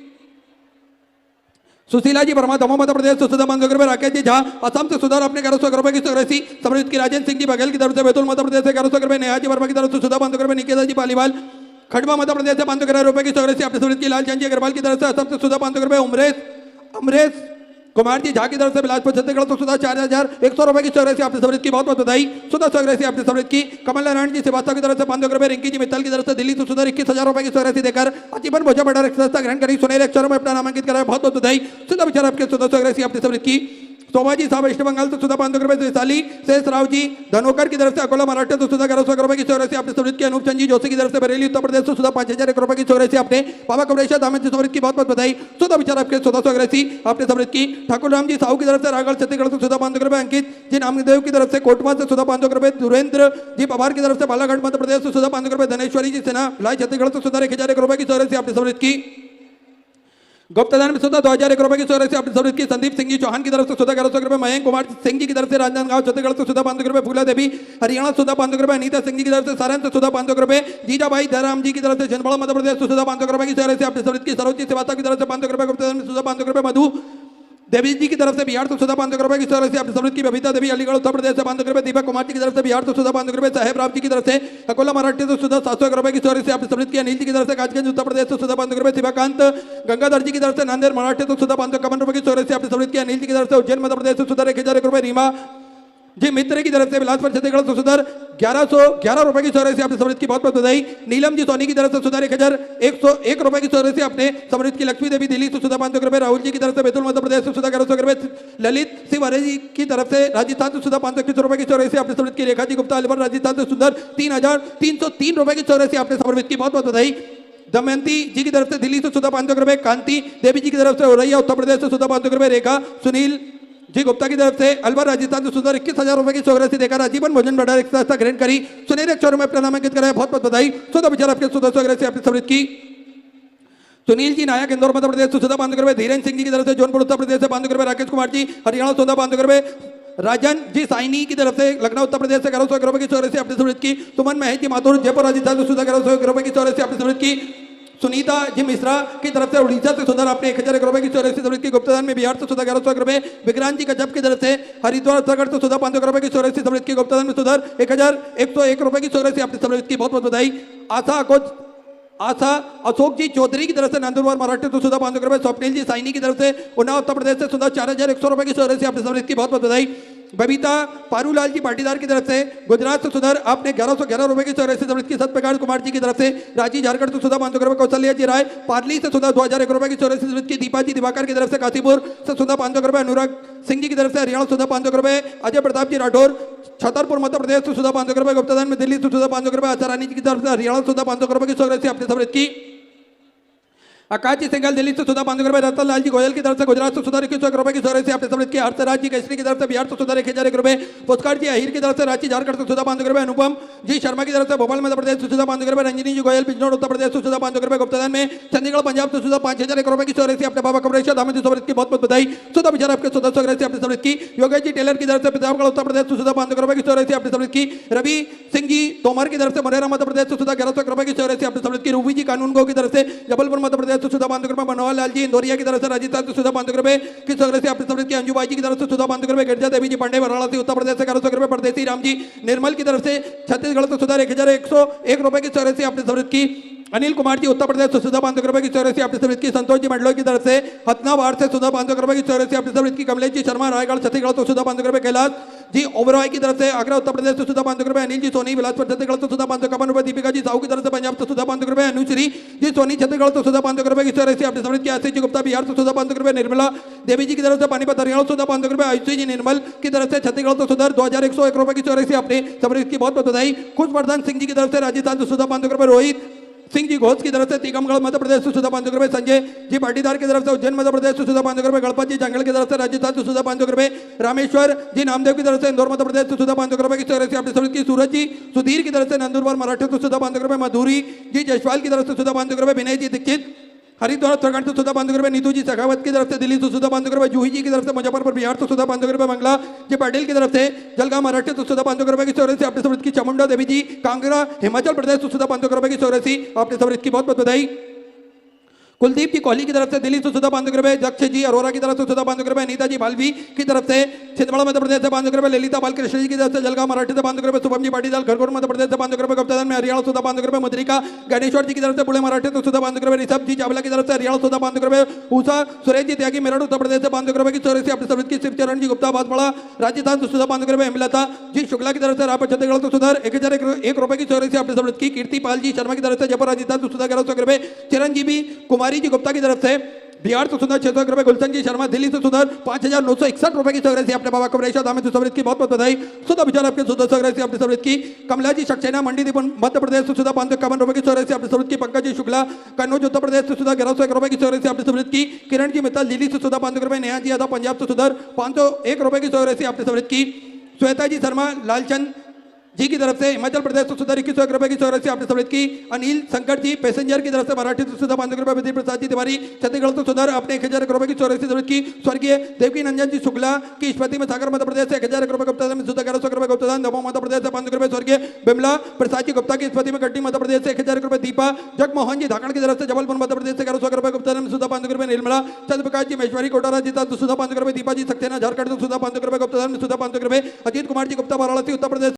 सुशीला जी वर्मा दमोह मध्य प्रदेश से सुधा 500 रुपए, राकेश जी झा असम से सुधा आपने 1100 रुपए की सहयोग समर्पित की। राजेंद्र सिंह जी बघेल की तरफ से बैतूल मध्य प्रदेश से 1100 रुपए, नेहा जी वर्मा की तरफ से सुधा 500 रुपए, निकेता जी पालीवाल खड़वा मध्य प्रदेश से 500 रुपए की सहयोग आपने समर्पित की। लालचंद जी अग्रवाल की तरफ से असम से सुधा 500 रुपए, अमरेश कुमार जी झा की तरफ से बिलासपुर छत्तीसगढ़ तो सुधा 4100 रुपए की चौरासी आपने समृद्ध की बहुत बहुत बधाई। सुधा चौरासी आपने समृद्ध की। कमल नारायण जी श्रीवास्तव की तरफ से 500 रुपए। रिंकी जी मित्तल की तरफ से दिल्ली तो सुधा 21,000 रुपए की चौरासी देकर आजीवन भोजा बड़ा रक्षा ग्रहण करी सुनहरे अक्षरों में अपना नामांकित कराया। बहुत बहुत बधाई। सुधा विचार आपके सुधा चौरासी आपने समृद्ध की। सोमाजी साहब वेस्ट बंगाल तो सुधा 500 रुपए। वैशाली शेष राव जी धनोकर की तरफ से अकोला महाराष्ट्र तो सुधा 1100 रुपए की चौरासी आपने समृद्ध की। अनूप चंद जी जोशी की तरफ से बरेली उत्तर प्रदेश तो सुधा 5001 रुपए की चौरासी आपने। बाबा कमलेश्वर दामन जी समृद्ध की बहुत बहुत बधाई। सुधा विचार आपके सुधा चौरासी आपने समृद्ध की। ठाकुर राम जी साहू की तरफ से रायगढ़ छत्तीसगढ़ तो सुधा 500 रुपए। अंकित जी नामदेव की तरफ से कोटवा से सुधा 500 रुपए। सुरेंद्र जी पवार की तरफ से बालाघाट मध्य प्रदेश तो सुधा 500 रुपए। धनेश्वरी जी सिन्हा भिलाई छत्तीसगढ़ तो सुधा 1001 रुपए की चौरासी आपने समृद्ध की। गुप्तदान में सुधा 2001 रुपए की चौरासी आपने समृद्ध की। संदीप सिंह जी चौहान की तरफ से सुधा 1100 रुपए। मयंक कुमार सिंह जी की तरफ से राजनांदगांव छत्तीसगढ़ से सुधा 500 रुपए। फूला देवी हरियाणा सुधा 500 रुपए। अनीता सिंह जी की तरफ से सारण से सुधा 500 रुपए। जीजाबाई दयाराम जी की तरफ से छिंदवाड़ा मध्य प्रदेश से सुधा 500 रुपए की चौरासी आपने समृद्ध की। सरोज जी श्रीवास्तव की तरफ से 500 रुपए। गुप्तदान में सुधा 500 रुपए। मधु देवी जी की तरफ से बिहार तो सुधा 500 रुपए की चौरासी आपने समृद्ध की। बबीता देवी अलीगढ़ उत्तर प्रदेश से 500 रुपए। दीपक कुमार जी की तरफ से बिहार तो सुधा 500 रुपए। साहेब राव जी की तरफ से अकोला महाराष्ट्र तो सुधा 701 रुपए की चौरासी आपने समृद्ध की। अनिल जी की तरफ से काजगंज उत्तर प्रदेश तो सुधा 500 रुपए। शिवाकांत गंगाधर जी की तरफ से नांदेड़ महाराष्ट्र तो सुधा 551 रुपए की चौरासी आपने समृद्ध की। अनिल जी की तरफ से उज्जैन मध्य प्रदेश से सुधा 1001 रुपए। रीमा जी मित्र की तरफ से बिलासपुर छत्तीसगढ़ तो सुधर 1111 रुपए की चौरासी आपने समृद्ध की बहुत बहुत बधाई। नीलम जी सोनी की तरफ से सुधर 1101 रुपए की चौरासी आपने समृद्ध की। लक्ष्मी देवी दिल्ली से सुधा 500 रुपए। राहुल जी की तरफ से बैतूल मध्य प्रदेश से सुधा 1100 रुपए। ललित सिंह हरे जी की तरफ से राजस्थान से सुधा 521 रुपए की चौरासी आपने समृद्ध की। रेखा जी गुप्ता अलवर राजस्थान से सुधर 3303 रुपए की चौरासी आपने समृद्ध की बहुत बहुत बधाई। दमयंती जी की तरफ से दिल्ली से सुधा 500 रुपए। कांति देवी जी की तरफ से औरैया उत्तर प्रदेश से सुधा 500 रुपए। रेखा सुनील जी गुप्ता की तरफ से अलवर राजस्थान से सुधा 21,000 रुपए की चौरासी देकर आजीवन भोजन भंडार रक्षा ग्रहण करी सुनहरे अक्षरों में अपना नामांकित कराया। बहुत बहुत बधाई। सुधा विचार आपके सुधा चौरासी आपने समृद्ध की। सुनील जी नायक इंदौर मध्य प्रदेश से सुधा 500 रुपए। धीरेन्द्र सिंह जी की तरफ से जौनपुर उत्तर प्रदेश से 500 रुपए। राकेश कुमार जी हरियाणा सुधा 500 रुपए। राजन जी साइनी की तरफ से लखनऊ उत्तर प्रदेश से 1100 रुपए की चौरासी आपने समृद्ध की। सुमन महेश जी माथुर जयपुर राजस्थान से सुधा 1100 रुपए की चौरासी आपने समृद्ध की। सुनीता जी मिश्रा की तरफ से उड़ीसा से सुधा आपने 1001 रुपए की चौरासी समृद्ध की। गुप्तदान में बिहार से सुधा 1100 रुपए। विक्रांत जी कच्छप की तरफ से हरिद्वार उत्तराखंड से सुधा 500 रुपए की चौरासी समृद्ध की। गुप्तदान में सुधा 1101 रुपए की चौरासी आपने समृद्ध की बहुत बहुत बधाई। आशा अशोक जी चौधरी की तरफ से नंदुरबार महाराष्ट्र तो सुधा 500 रुपए। स्वप्निल जी साइनी की तरफ से उन्नाव उत्तर प्रदेश से सुधा 4100 रुपए की चौरासी आपने समृद्ध की बहुत बहुत बधाई। बबीता पारूलाल जी पाटीदार की तरफ से गुजरात से सुधर आपने 1111 रुपए की चौरासी समृद्ध की। सत्यप्रकाश कुमार जी की तरफ से रांची झारखंड से सुधा 500 रुपए। कौशल्या जी राय पार्ली से सुधा 2001 रुपए की चौरासी समृद्ध की। दीपा जी दिवाकर की तरफ से काशीपुर से सुधा 500 रुपए। अनुराग सिंह जी की तरफ से हरियाणा सुधा 500 रुपए। अजय प्रताप जी राठौर छतरपुर मध्य प्रदेश से सुधा 500 रुपए। गुप्तदान में दिल्ली से सुधा 500 रुपए। आशा रानी जी की तरफ से हरियाणा सुधा 500 रुपए की चौरासी आपने समृद्ध की। आकाश जी सिंघल दिल्ली से सुधा 500 रुपए। रतन लाल जी गोयल की तरफ से गुजरात से सुधा 21 रुपए की चौरासी आपने समृद्ध की। हर्षराज जी केसरी की तरफ से बिहार से सुधा 1001 रुपए। पुष्कर जी अहिर की तरफ से रांची झारखंड से सुधा 500 रुपए। अनुपम जी शर्मा की तरफ से भोपाल मध्य प्रदेश से सुधा 500 रुपए। रंजनी जी गोयल बिजनौर उत्तर प्रदेश से सुधा 500 रुपए। गुप्तदान में चंडीगढ़ पंजाब से सुधा 5001 रुपए की चौरासी आपने। बाबा कमलेश्वर दामन जी समृद्ध की बहुत बहुत बधाई। सुधा विचार आपके सुधा चौरासी आपने समृद्ध की। योगेश जी टेलर की तरफ से प्रतापगढ़ उत्तर प्रदेश से सुधा 500 रुपए की चौरासी आपने समृद्ध की। रवि सिंह जी तोमर की तरफ से मुरैना मध्य प्रदेश से सुधा 1100 रुपए की चौरासी आपने समृद्ध की। रूबी जी कानून गो की तरफ से जबलपुर मध्य प्रदेश से सुधा 500 रुपए। मनोहर लाल जी इंदौरिया की तरफ से राजस्थान से सुधा 500 रुपए की चौरासी आपने समृद्ध की। अंजुबाई जी की तरफ से सुधा 500 रुपए। गिरजा देवी जी पांडे वाराणसी उत्तर प्रदेश से 1100 रुपए। परदेसी राम जी निर्मल की तरफ से छत्तीसगढ़ से सुधा 1101 रुपए की चौरासी आपने समृद्ध की। अनिल कुमार जी उत्तर प्रदेश से सुधा 500 रुपए की चौरासी आपने समृद्ध की। संतोष जी मंडलोई की तरफ से हथनाबार से सुधा 500 रुपए की चौरासी आपने समृद्ध की। कमलेश जी शर्मा रायगढ़ छत्तीसगढ़ तो सुधा 500 रुपए। कैलाश जी ओबरॉय की तरफ से आगरा उत्तर प्रदेश से सुधा 500 रुपए। अनिल जी सोनी बिलासपुर छत्तीसगढ़ तो सुधा 551 रुपए। दीपिका जी साहू की तरफ से पंजाब से सुधा 500 रुपए। अनुश्री जी सोनी छत्तीसगढ़ तो सुधा 500 रुपए की चौरासी आपने समृद्ध की। आशीष जी गुप्ता बिहार से सुधा 500 रुपए। निर्मला देवी जी की तरफ से पानीपत हरियाणा सुधा 500 रुपए। आयुषी जी निर्मल की तरफ से छत्तीसगढ़ तो सुधा 2101 रुपए की चौरासी आपने समृद्ध की बहुत बहुत बधाई। खुशवर्धन सिंह जी की तरफ से राजस्थान से सुधा 500 रुपए। रोहित सिंह जी घोष की तरफ से टीकमगढ़ मध्य प्रदेश से सुधा 500 रुपए। संजय जी पाटीदार की तरफ से उज्जैन मध्य प्रदेश से सुधा 500 रुपए। गणपत जी जंगल की तरफ से राजस्थान से सुधा 500 रुपए। रामेश्वर जी नामदेव की तरफ से इंदौर मध्य प्रदेश से सुधा 500 रुपए की चौरासी आपने समृद्ध की। सूरज जी सुधीर की तरफ से नंदुरबार महाराष्ट्र से सुधा 500 रुपए। मधुरी जी जयसवाल की तरफ से सुधा 500 रुपए। विनय जी दीक्षित हरिद्वार उत्तराखंड से सुधा 500 रुपए। नीतू जी शेखावत की तरफ से दिल्ली से सुधा 500 रुपए। जूही जी की तरफ से मुजफ्फरपुर बिहार से सुधा 500 रुपए। मंगला जी पटेल की तरफ से जलगांव महाराष्ट्र से सुधा 500 रुपए की चौरासी आपने समृद्ध की। चामुंडा देवी जी कांगड़ा हिमाचल प्रदेश से सुधा 500 रुपए की चौरासी आपने समृद्ध की बहुत बहुत बधाई। कुलदीप जी कोहली की तरफ से दिल्ली से सुधा 500 रुपए, जक्ष जी अरोरा की तरफ से सुधा 500 रुपए, नीता जी बालवी की तरफ से छिंदवाड़ा मध्य प्रदेश से 500 रुपए, ललिता बालकृष्ण जी की तरफ से जलगांव मराठी से 500 रुपए, शुभम जी पाटीदार खरगोन मध्य प्रदेश से 500 रुपए, गुप्ताधन में हरियाणा सुधा 500 रुपए, मधुरिका ज्ञानेश्वर जी की तरफ से पुणे मराठी से सुधा 500 रुपए, ऋषभ जी चावला की तरफ से हरियाणा सुधा 500 रुपए, उषा सुरेश जी त्यागी मेरठ उत्तर प्रदेश से 500 रुपए की चौरसी अपने सर्विस की, शिवचरण जी गुप्ता बांसवाड़ा राजस्थान से सुधा 500 रुपए, हेमलता जी शुक्ला की तरफ से रायपुर छत्तीसगढ़ से सुधा 1001 रुपए की चौरसी अपने सर्विस की, कीर्ति पाल जी शर्मा की तरफ से जयपुर राजस्थान से सुधा 1100 रुपए, चिरंजीवी कुमारी जी गुप्ता की तरफ से बिहार से सुधर 600 रुपए, गुलशन जी शर्मा दिल्ली से सुधर 5961 रुपए की सौगरैसी अपने बाबा कमरेशा दामे से सवृत की बहुत बहुत बधाई। सुधा विचार आपके सुधर सौगरैसी अपने सवृत की, कमला जी सक्सेना मंडी दीपन मध्य प्रदेश से सुधा 551 रुपए की सौगरैसी अपने सवृत की, पंकज जी शुक्ला कन्नौज उत्तर प्रदेश से सुधा 1101 रुपए की सौगरैसी अपने सवृत की, किरण जी मित्तल दिल्ली से सुधा 500 रुपए, नेहा जी यादव पंजाब से सुधर 501 रुपए की सौगरैसी अपने सवृत की, श्वेता जी शर्मा लालचंद जी की तरफ से हिमाचल प्रदेश से सुधा 21 रुपए की चौरसी आपने सवृत की, अनिल शंकर जी पैसेंजर की तरफ से मराठी से सुधा 500 रुपए, विधि प्रसाद जी तिवारी छत्तीसगढ़ से सुधर अपने 1001 रुपए की चौरसी सवृत की, स्वर्गीय देवकी नंदन जी शुक्ला की स्मृति में सागर मध्य प्रदेश से 1001 रुपए गुप्ता में सुधा 1100 रुपए गुप्तादान, दमोह मध्य प्रदेश से 500 रुपए, स्वर्गीय बिमला प्रसाद जी गुप्ता की स्मृति में कटनी मध्य प्रदेश से 1001 रुपए, दीपा जगमोहन जी धाकड़ की तरफ से जबलपुर मध्य प्रदेश से 1100 रुपए गुप्तादान में सुधा 500 रुपए, निर्मला चंद्रप्रकाश जी महेश्वरी कोटारा जी सुधा 500 रुपए, दीपा जी सक्सेना झारखंड से सुधा 500 रुपए गुप्तादान में सुधा 500 रुपए, अजीत कुमार जी गुप्ता वाराणसी उत्तर प्रदेश